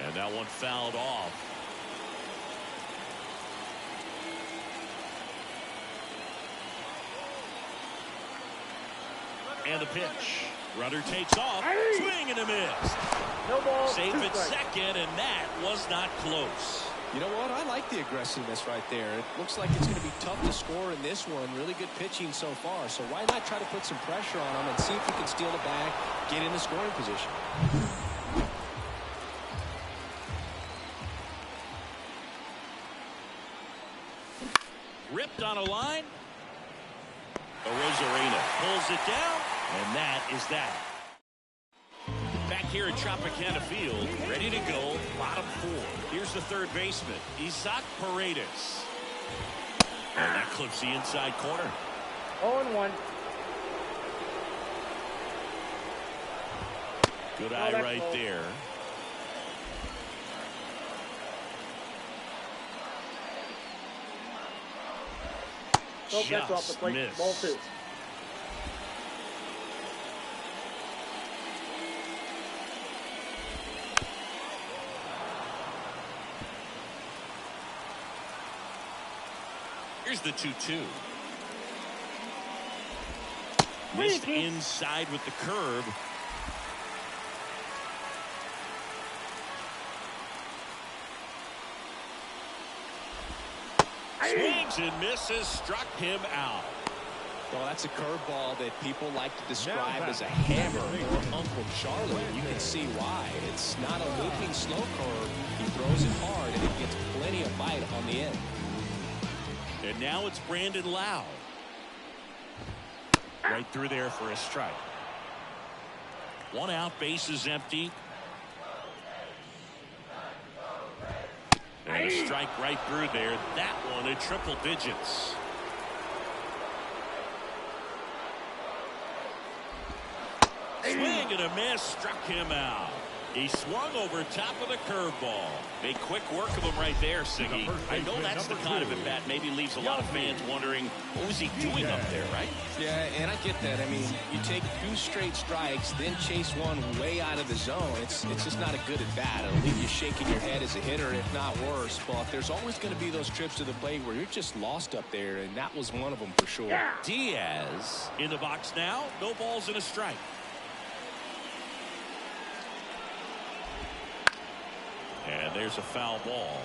And that one fouled off. And the pitch. Runner takes off. Swing and a miss. No ball. Safe at second, and that was not close. You know what? I like the aggressiveness right there. It looks like it's going to be tough to score in this one. Really good pitching so far. So why not try to put some pressure on him and see if he can steal the bag, get in the scoring position. Ripped on a line. Arozarena pulls it down, and that is that. Back here at Tropicana Field, ready to go, bottom 4. Here's the third baseman, Isaac Paredes. And that clips the inside corner. 0-1. Good eye right there. That's off the plate. Missed. Ball 2. Here's the 2-2. Missed inside with the curve. Swings and misses, struck him out. Well, that's a curveball that people like to describe as a hammer or Uncle Charlie. You can see why. It's not a looping slow curve. He throws it hard, and it gets plenty of bite on the end. And now it's Brandon Lowe. Right through there for a strike. 1 out, base is empty. And a strike right through there. That one in triple digits. Swing and a miss, struck him out. He swung over top of the curveball. Made quick work of him right there, Siggy. I know that's the kind of at bat maybe leaves a lot of fans wondering, what was he doing up there, right? Yeah, and I get that. I mean, you take 2 straight strikes, then chase one way out of the zone. It's just not a good at bat. It'll leave you shaking your head as a hitter, if not worse. But there's always going to be those trips to the plate where you're just lost up there, and that was one of them for sure. Diaz in the box now. No balls and a strike. And there's a foul ball.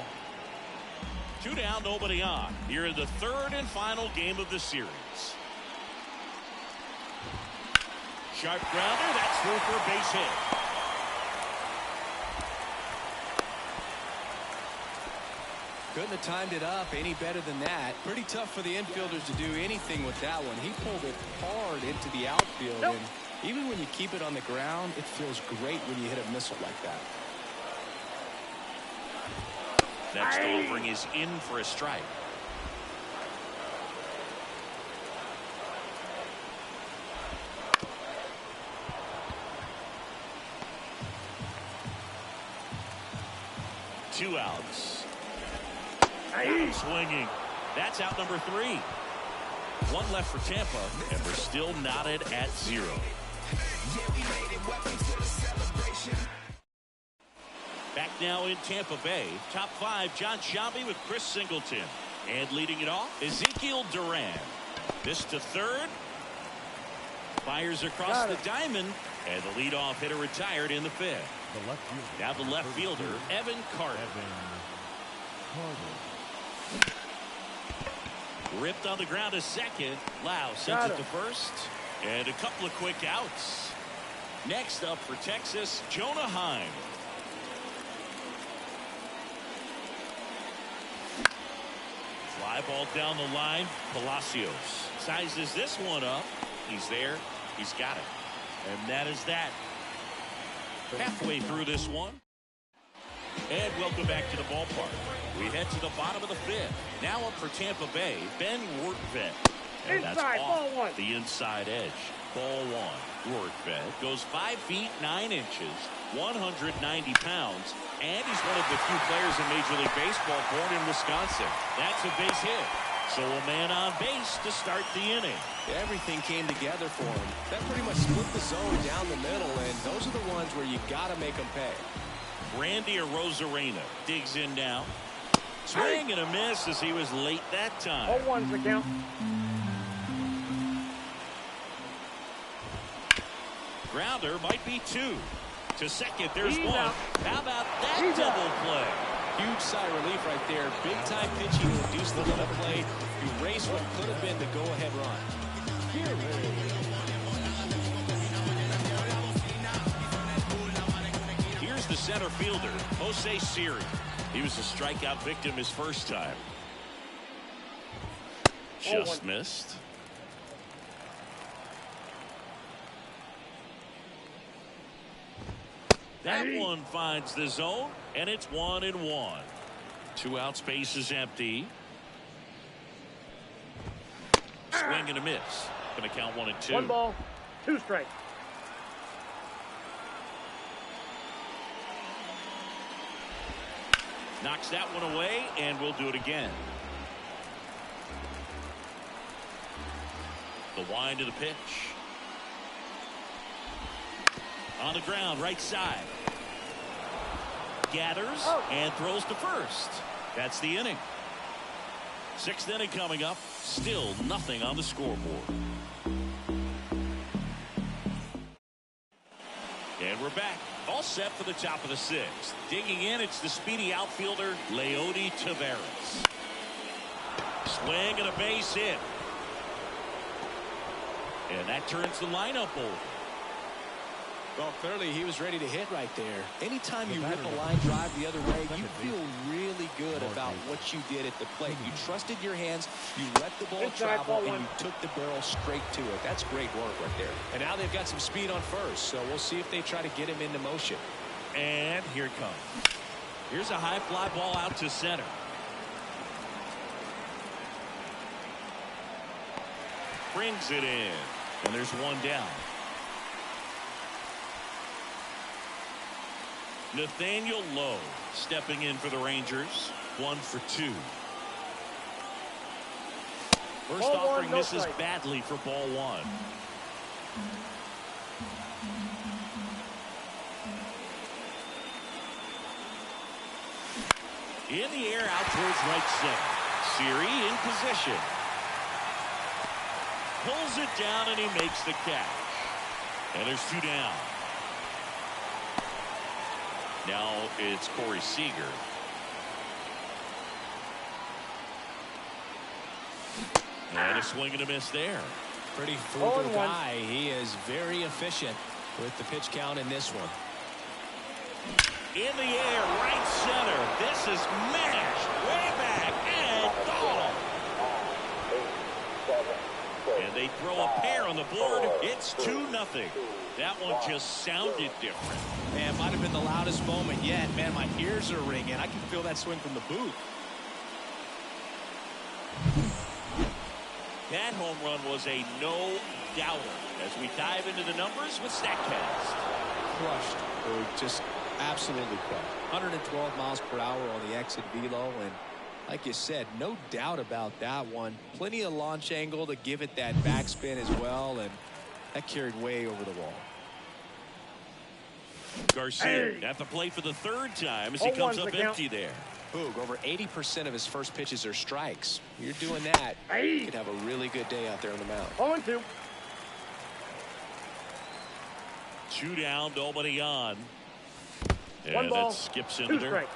2 down, nobody on. Here in the 3rd and final game of the series. Sharp grounder. That's through for a base hit. Couldn't have timed it up any better than that. Pretty tough for the infielders to do anything with that one. He pulled it hard into the outfield. And even when you keep it on the ground, it feels great when you hit a missile like that. Next offering is in for a strike. Two outs. Swinging. That's out number 3. 1 left for Tampa, and we're still knotted at 0. Back now in Tampa Bay. Top 5, John Sciambi with Chris Singleton. And leading it off, Ezekiel Duran. This to third. Fires across the diamond, and the leadoff hitter retired in the fifth. The left fielder. Now the left fielder, Evan Carter. Ripped on the ground to second. Lau sends it to first. And a couple of quick outs. Next up for Texas, Jonah Heim. Fly ball down the line. Palacios sizes this one up. He's there. He's got it. And that is that. Halfway through this one. And welcome back to the ballpark. We head to the bottom of the fifth. Now up for Tampa Bay, Ben Rortvedt. And that's off the inside edge. Ball one. Rortvedt goes 5 feet 9 inches, 190 pounds, and he's one of the few players in Major League Baseball born in Wisconsin. That's a base hit. So a man on base to start the inning. Everything came together for him. That pretty much split the zone down the middle, and those are the ones where you got to make them pay. Randy Arozarena digs in now. Swing and a miss as he was late that time. 0-1's the count. Grounder might be 2. To second, there's He's 1. out. How about that He's double out. play? Huge sigh of relief right there. Big time pitching to induce the double play. Erase what could have been the go-ahead run. Here's the center fielder, Jose Siri. He was a strikeout victim his first time. Just missed. That one finds the zone, and it's 1-1. 2 outs, base is empty. Swing and a miss. Going to count 1 and 2. 1 ball, 2 strikes. Knocks that one away, and we'll do it again. The wind of the pitch. On the ground, right side. Gathers and throws to first. That's the inning. 6th inning coming up. Still nothing on the scoreboard. And we're back. All set for the top of the 6th. Digging in, it's the speedy outfielder, Leody Taveras. Swing and a base hit. And that turns the lineup over. Well, clearly he was ready to hit right there. Anytime you rip a line drive the other way, you feel really good about what you did at the plate. You trusted your hands, you let the ball travel, and you took the barrel straight to it. That's great work right there. And now they've got some speed on first, so we'll see if they try to get him into motion. And here it comes. Here's a high fly ball out to center. Brings it in, and there's 1 down. Nathaniel Lowe stepping in for the Rangers. 1 for 2. First Ball offering 1, no misses strike. badly for ball 1. In the air out towards right center. Siri in position. Pulls it down and he makes the catch. And there's 2 down. Now it's Corey Seager. And a swing and a miss there. Pretty frugal guy. He is very efficient with the pitch count in this one. In the air, right center. This is mashed way back and gone. And they throw a pair on the board. It's 2-0. That one just sounded different. Man, might have been the loudest moment yet. Man, my ears are ringing. I can feel that swing from the booth. That home run was a no-doubter. As we dive into the numbers with StatCast. Crushed. Or just absolutely crushed. 112 miles per hour on the exit velo, and like you said, no doubt about that one. Plenty of launch angle to give it that backspin as well, and that carried way over the wall. Garcia at the plate for the 3rd time as he comes up empty there. Boog, over 80% of his first pitches are strikes. You're doing that, you could have a really good day out there on the mound. 0-2. 2 down, nobody on. And One ball, that skips 2 into there. strikes.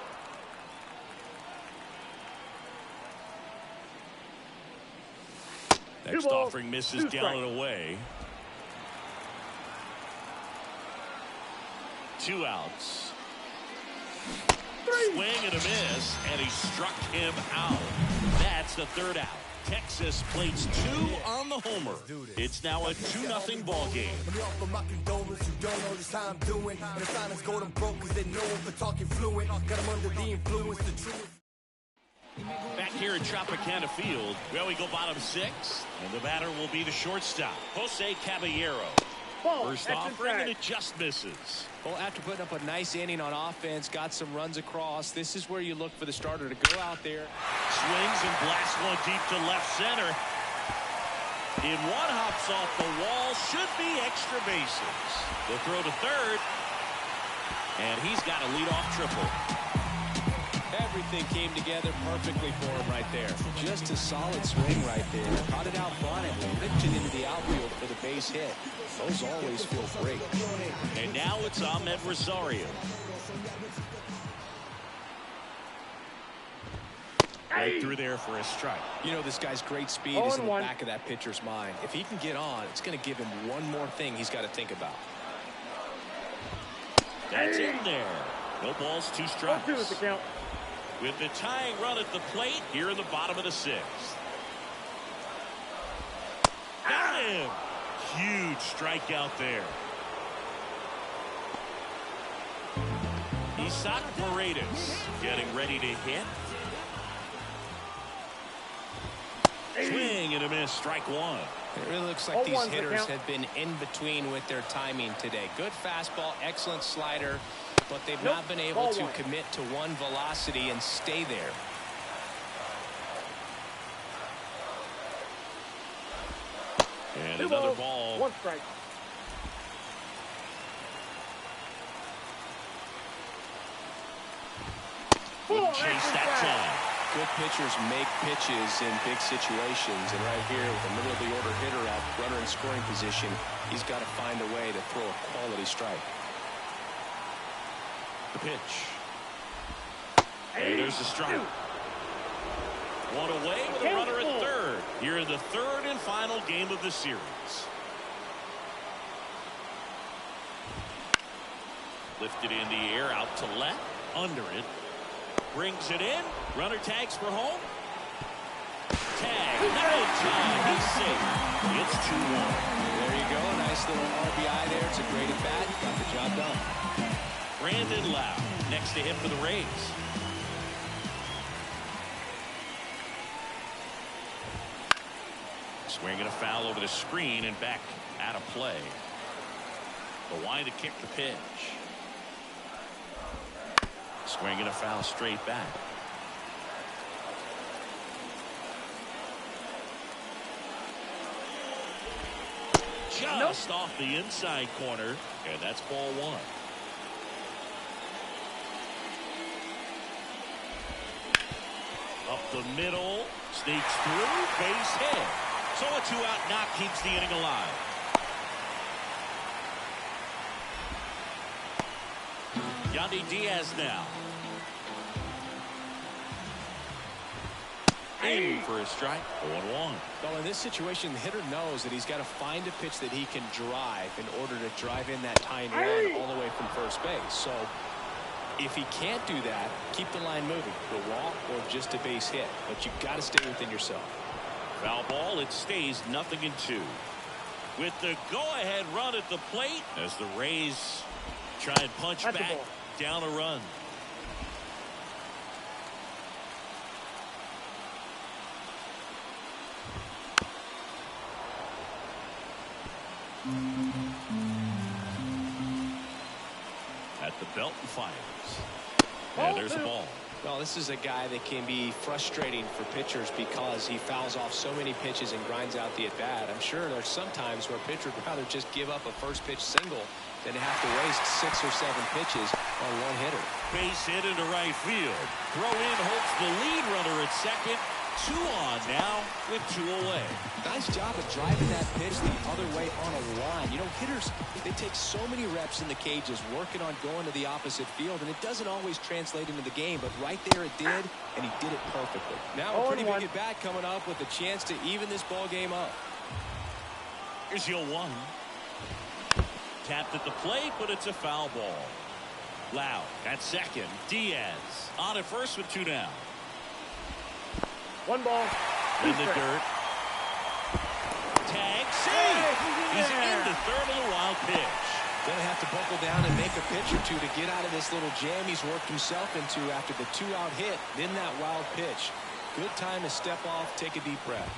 Next balls, offering misses 2 down strikes. and away. 2 outs. Swing and a miss, and he struck him out. That's the 3rd out. Texas plates 2 on the homer. It's now a 2-0 ball game. Let me offer my condolence. You don't know just how I'm doing. And the silence go them broke because they know for talking fluent. Got them under the influence, the truth. Back here at Tropicana Field, well, we go bottom 6, and the batter will be the shortstop, Jose Caballero. Ball, First that's offering, and inside. it just misses. Well, after putting up a nice inning on offense, got some runs across, this is where you look for the starter to go out there. Swings and blasts one deep to left center. In one, hops off the wall, should be extra bases. The throw to third, and he's got a leadoff triple. Everything came together perfectly for him right there. Just a solid swing right there. Caught it out front and ripped it into the outfield for the base hit. Those always feel great. And now it's Ahmed Rosario. Right through there for a strike. You know, this guy's great speed is in the back of that pitcher's mind. If he can get on, it's going to give him one more thing he's got to think about. That's in there. No balls, 2 strikes. 2 is the count. With the tying run at the plate here in the bottom of the 6th. Got him. Huge strikeout there. Isaac Paredes getting ready to hit. Swing and a miss, strike 1. It really looks like these hitters have been in between with their timing today. Good fastball, excellent slider, but they've not been able to commit to one velocity and stay there. And 2 another balls, ball. 1 strike. Wouldn't chase that time. Good pitchers make pitches in big situations, and right here with a middle of the order hitter at runner in scoring position, he's got to find a way to throw a quality strike. The pitch. Hey, there's the strike. 1 away with a runner at third. Here in the 3rd and final game of the series. Lifted in the air, out to left, under it. Brings it in. Runner tags for home. Tag. Not in time. He's safe. It's 2-1. There you go. Nice little RBI there. It's a great at bat. Got the job done. Brandon Lau next to him for the Rays. Swinging a foul over the screen and back out of play. The line to kick the pitch. Swinging a foul straight back. Just off the inside corner, and that's ball 1. Up the middle, sneaks through, base hit. So a 2-out knock keeps the inning alive. Yandy Diaz now. In for a strike, 0-1. Well, in this situation, the hitter knows that he's got to find a pitch that he can drive in order to drive in that tying run all the way from first base. So if he can't do that, keep the line moving. The walk or just a base hit. But you've got to stay within yourself. Foul ball, it stays 0-2. With the go-ahead run at the plate as the Rays try and punch back down a run. At the belt and fires. And there's a ball. Well, this is a guy that can be frustrating for pitchers because he fouls off so many pitches and grinds out the at-bat. I'm sure there's some times where a pitcher would rather just give up a first pitch single than have to waste 6 or 7 pitches on one hitter. Base hit into right field. Throw in holds the lead runner at second. 2 on now with 2 away. Nice job of driving that pitch the other way on a line. You know, hitters, they take so many reps in the cages working on going to the opposite field, and it doesn't always translate into the game, but right there it did, and he did it perfectly. Now a pretty big at-bat coming up with a chance to even this ball game up. Here's the 0-1. Tapped at the plate, but it's a foul ball. Loud at second. Diaz on at first with 2 down. 1 ball. In the dirt. Tag, save! He's into third on the wild pitch. Going to have to buckle down and make a pitch or two to get out of this little jam he's worked himself into after the 2-out hit, then that wild pitch. Good time to step off, take a deep breath.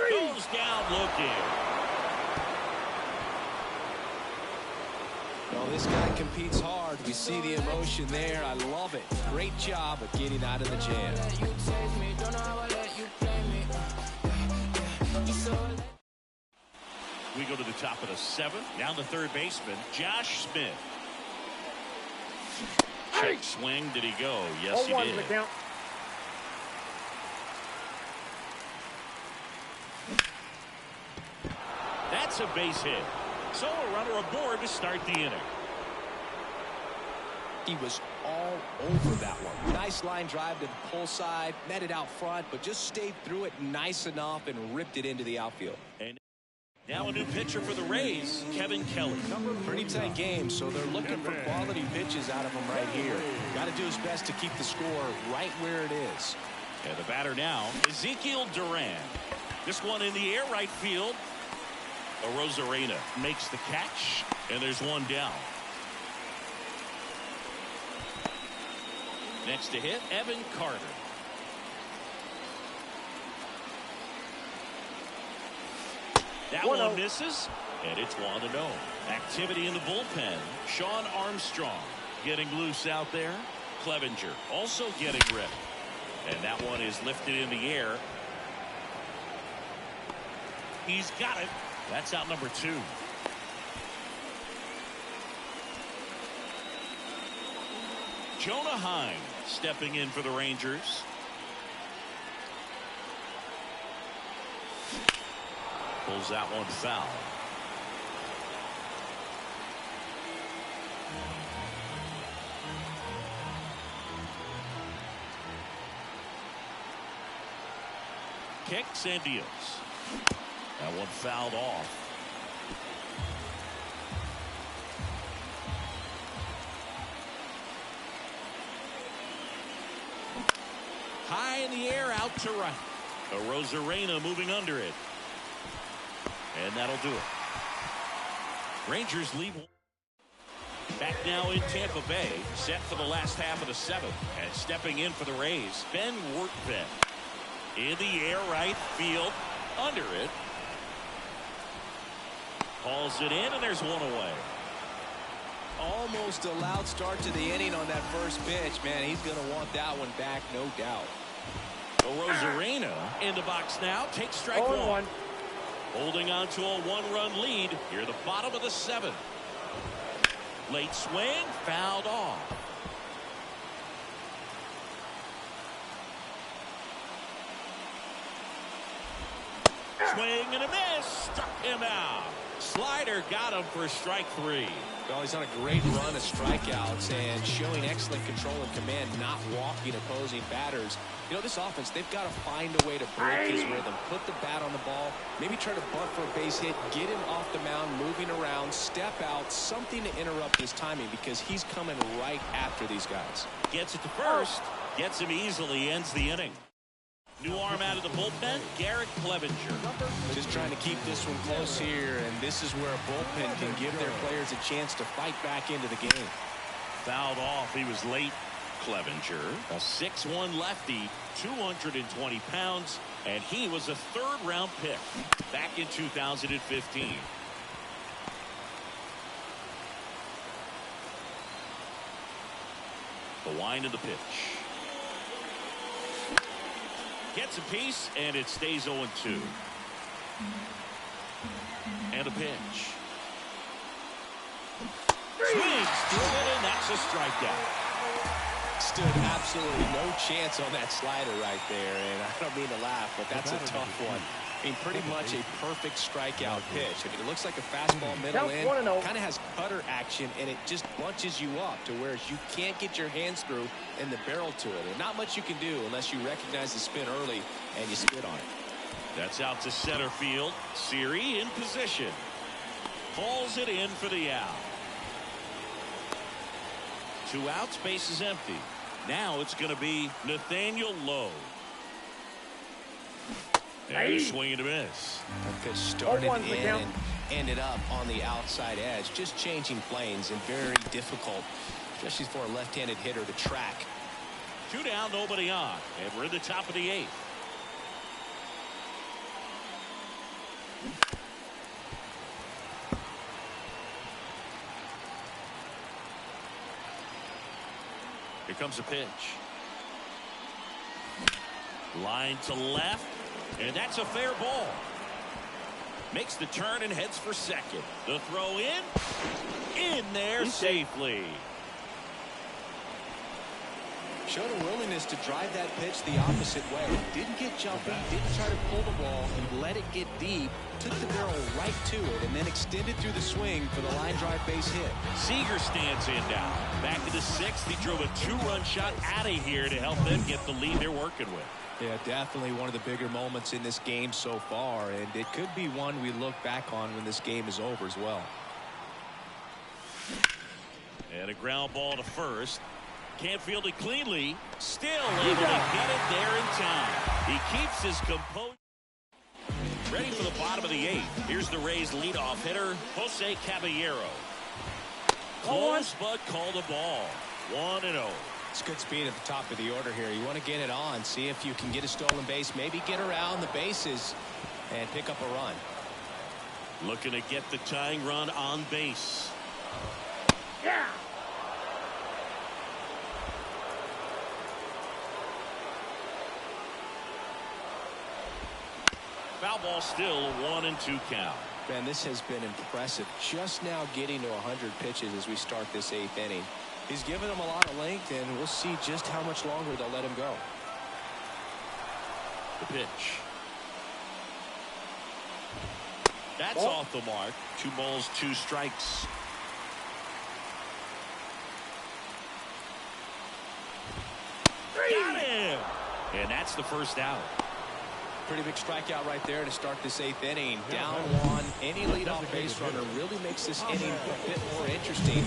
Goes down looking. Well, this guy competes hard. We see the emotion there. I love it. Great job of getting out of the jam. We go to the top of the 7th. Now the third baseman, Josh Smith. Check swing. Did he go? Yes, he did. The count. That's a base hit. So a runner aboard to start the inning. He was all over that one. Nice line drive to the pull side, met it out front, but just stayed through it nice enough and ripped it into the outfield. And now a new pitcher for the Rays, Kevin Kelly. Pretty tight game, so they're looking for quality pitches out of him right here. Got to do his best to keep the score right where it is. And the batter now, Ezekiel Duran. This one in the air right field. Arozarena makes the catch, and there's 1 down. Next to hit, Evan Carter. That one misses, and it's 1-0. Activity in the bullpen. Sean Armstrong getting loose out there. Clevenger also getting ready. And that one is lifted in the air. He's got it. That's out number 2. Jonah Heim stepping in for the Rangers. Pulls that one foul. Kicks and deals. That one fouled off. High in the air, out to right. Arozarena moving under it. And that'll do it. Rangers lead. Back now in Tampa Bay, set for the last half of the 7th. And stepping in for the Rays, Ben Workman. In the air, right field, under it. Hauls it in, and there's 1 away. Almost a loud start to the inning on that first pitch. Man, he's going to want that one back, no doubt. Arozarena in the box now, takes strike 1. Holding on to a 1-run lead here at the bottom of the 7th. Late swing, fouled off. Swing and a miss, struck him out. Slider got him for strike 3. Well, he's on a great run of strikeouts and showing excellent control and command, not walking opposing batters. You know, this offense, they've got to find a way to break his rhythm, put the bat on the ball, maybe try to bunt for a base hit, get him off the mound, moving around, step out, something to interrupt his timing because he's coming right after these guys. Gets it to first, gets him easily, ends the inning. New arm out of the bullpen, Garrett Clevenger. Just trying to keep this one close here, and this is where a bullpen can give their players a chance to fight back into the game. Fouled off, he was late. Clevenger, a 6'1 lefty, 220 pounds, and he was a 3rd-round pick back in 2015. The wind of the pitch. Gets a piece, and it stays 0-2. And a pitch. Swings through it, and that's a strikeout. Stood absolutely no chance on that slider right there, and I don't mean to laugh, but that's a tough one. I mean, pretty much a perfect strikeout pitch. I mean, it looks like a fastball middle in, kind of has cutter action, and it just bunches you up to where you can't get your hands through and the barrel to it. And not much you can do unless you recognize the spin early and you spit on it. That's out to center field. Siri in position. Pulls it in for the out. 2 outs, base is empty. Now it's going to be Nathaniel Lowe. And a swing and a miss. That pitch started in and ended up on the outside edge. Just changing planes and very difficult, especially for a left-handed hitter to track. 2 down, nobody on. And we're in the top of the 8th. Here comes a pitch. Line to left. And that's a fair ball. Makes the turn and heads for second. The throw in there safely. Showed a willingness to drive that pitch the opposite way. Didn't get jumpy, didn't try to pull the ball, and let it get deep. Took the barrel right to it, and then extended through the swing for the line drive base hit. Seager stands in now. Back to the 6th. He drove a 2-run shot out of here to help them get the lead they're working with. Yeah, definitely one of the bigger moments in this game so far, and it could be one we look back on when this game is over as well. And a ground ball to first. Can't field it cleanly. Still able to get it there in time. He keeps his composure. Ready for the bottom of the 8th. Here's the Rays leadoff hitter, Jose Caballero. Close but called a ball. 1-0. It's good speed at the top of the order here. You want to get it on, see if you can get a stolen base, maybe get around the bases and pick up a run. Looking to get the tying run on base. Yeah. Foul ball still, 1-2 count. Man, this has been impressive. Just now getting to 100 pitches as we start this 8th inning. He's given them a lot of length, and we'll see just how much longer they'll let him go. The pitch. That's off the mark. 2 balls, 2 strikes. Got him! And that's the first out. Pretty big strikeout right there to start this 8th inning. Down 1. Any leadoff base runner really makes this inning a bit more interesting.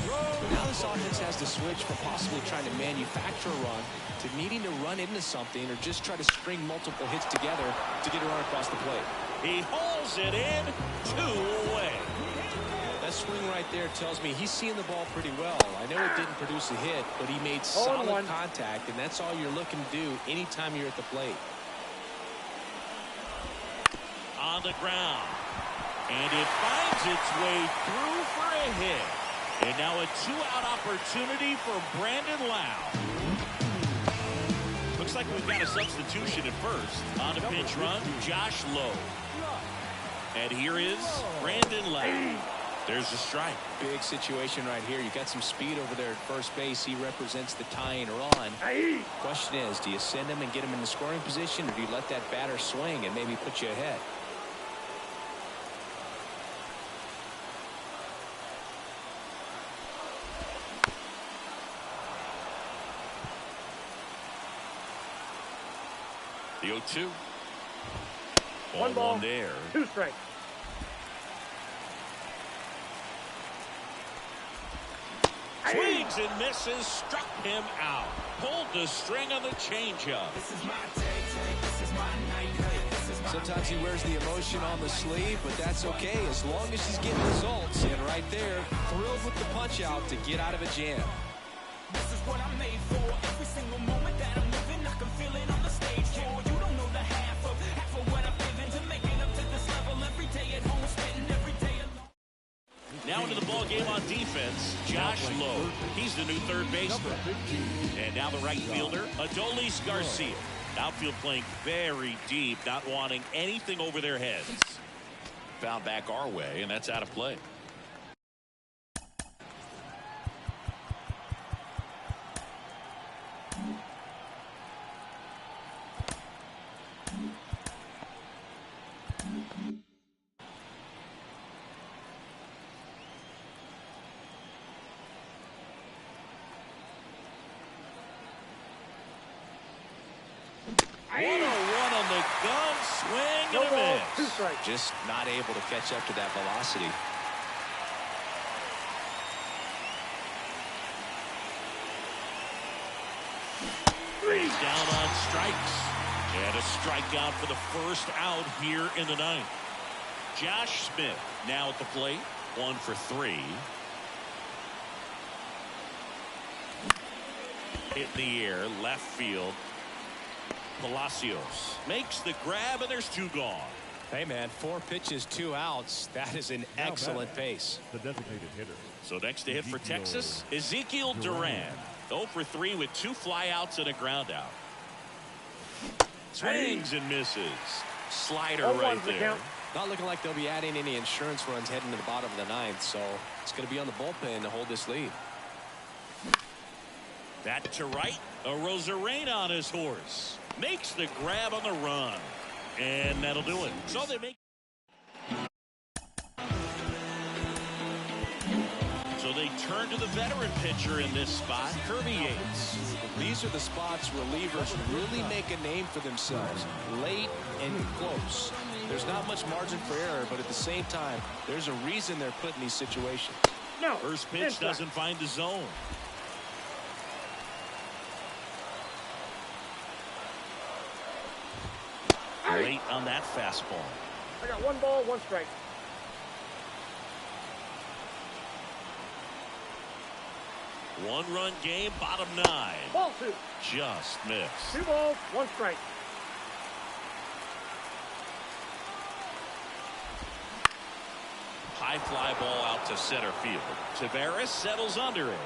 Now this offense has to switch from possibly trying to manufacture a run to needing to run into something or just try to string multiple hits together to get a run across the plate. He hauls it in. 2 away. That swing right there tells me he's seeing the ball pretty well. I know it didn't produce a hit, but he made solid contact, and that's all you're looking to do anytime you're at the plate. On the ground. And it finds its way through for a hit. And now a 2-out opportunity for Brandon Lowe. Looks like we've got a substitution at first. On the pinch run, Josh Lowe. And here is Brandon Lowe. There's a strike. Big situation right here. You got some speed over there at first base. He represents the tying run. Question is, do you send him and get him in the scoring position, or do you let that batter swing and maybe put you ahead? The 0-2. 1 ball, there. 2 strikes. Swings and misses, struck him out. Pulled the string on the changeup. Sometimes he wears the emotion on the sleeve, but that's okay as long as he's getting results. And right there, thrilled with the punch out to get out of a jam. This is what I'm made for. Every single moment that I'm living, I can feel it on the stage floor. You don't know the half of what I'm living to make it up to this level every day at home, spitting every day alone. Now into the ball game on defense, Josh Lowe. He's the new third baseman. And now the right fielder, Adolis Garcia. Outfield playing very deep, not wanting anything over their heads. Foul back our way, and that's out of play. 101 on the gun, swing and a miss. 2 strikes. Just not able to catch up to that velocity. He's down on strikes. And a strikeout for the first out here in the ninth. Josh Smith now at the plate. 1 for 3. Hit in the air, left field. Palacios makes the grab, and there's 2 gone. Hey, man, 4 pitches, 2 outs. That is an excellent pace. The designated hitter. So next to hit for Texas, Ezekiel Duran. 0 for 3 with 2 flyouts and a ground out. Swings and misses. Slider right there. Not looking like they'll be adding any insurance runs heading to the bottom of the ninth, so it's going to be on the bullpen to hold this lead. That to right. Arozarena on his horse. Makes the grab on the run. And that'll do it. So they make. So they turn to the veteran pitcher in this spot, Kirby Yates. These are the spots relievers really make a name for themselves. Late and close. There's not much margin for error, but at the same time, there's a reason they're put in these situations. No. First pitch doesn't find the zone. Late on that fastball. I got 1 ball, 1 strike. One-run game, bottom 9. Ball 2. Just missed. 2 balls, 1 strike. High fly ball out to center field. Taveras settles under it.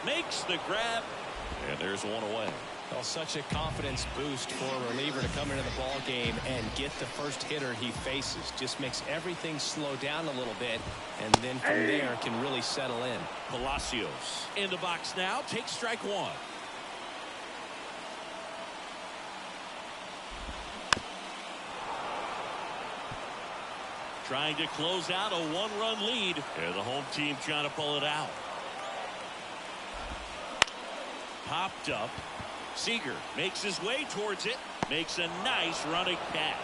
Makes the grab. And there's 1 away. Well, such a confidence boost for a reliever to come into the ball game and get the first hitter he faces. Just makes everything slow down a little bit, and then from there can really settle in. Palacios in the box now. Takes strike 1. Trying to close out a 1-run lead, and the home team trying to pull it out. Popped up. Seager makes his way towards it. Makes a nice running catch.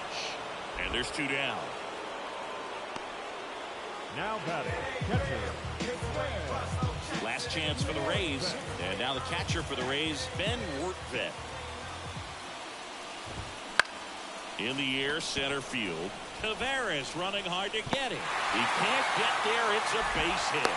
And there's 2 down. Now batting, catcher. Last chance for the Rays. And now the catcher for the Rays, Ben Workvet. In the air, center field. Taveras running hard to get it. He can't get there. It's a base hit.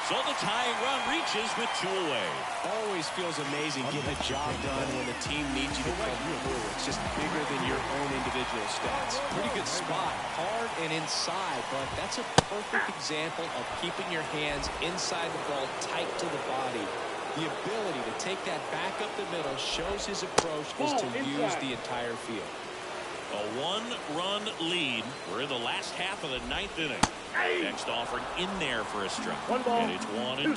So the tying run reaches with 2 away. Always feels amazing getting a job done when the team needs you to come through. It's just bigger than your own individual stats. Pretty good spot, hard and inside, but that's a perfect example of keeping your hands inside the ball, tight to the body. The ability to take that back up the middle shows his approach is to use the entire field. A 1-run lead. We're in the last half of the 9th inning. Next offering in there for a strike. 1 ball, and it's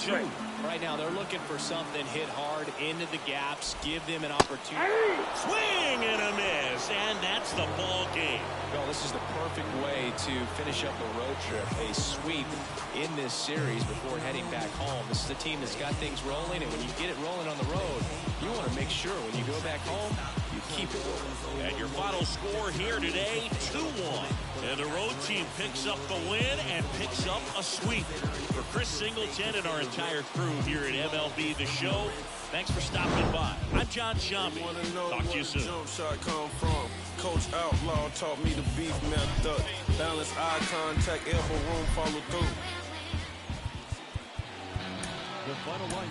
1-2. Right now they're looking for something hit hard into the gaps, give them an opportunity. Swing and a miss, and that's the ball game. Well, this is the perfect way to finish up a road trip, a sweep in this series before heading back home. This is a team that's got things rolling, and when you get it rolling on the road, you want to make sure when you go back home, you keep it rolling. And your final score here today, 2-1. And the road team picks up the win and picks up a sweep. For Chris Singleton and our entire crew here at MLB The Show, thanks for stopping by. I'm John Shambi. Talk to you soon. Jump shot come from. Coach Outlaw taught me the beef method. Balance eye contact, elbow room, follow through. The final line.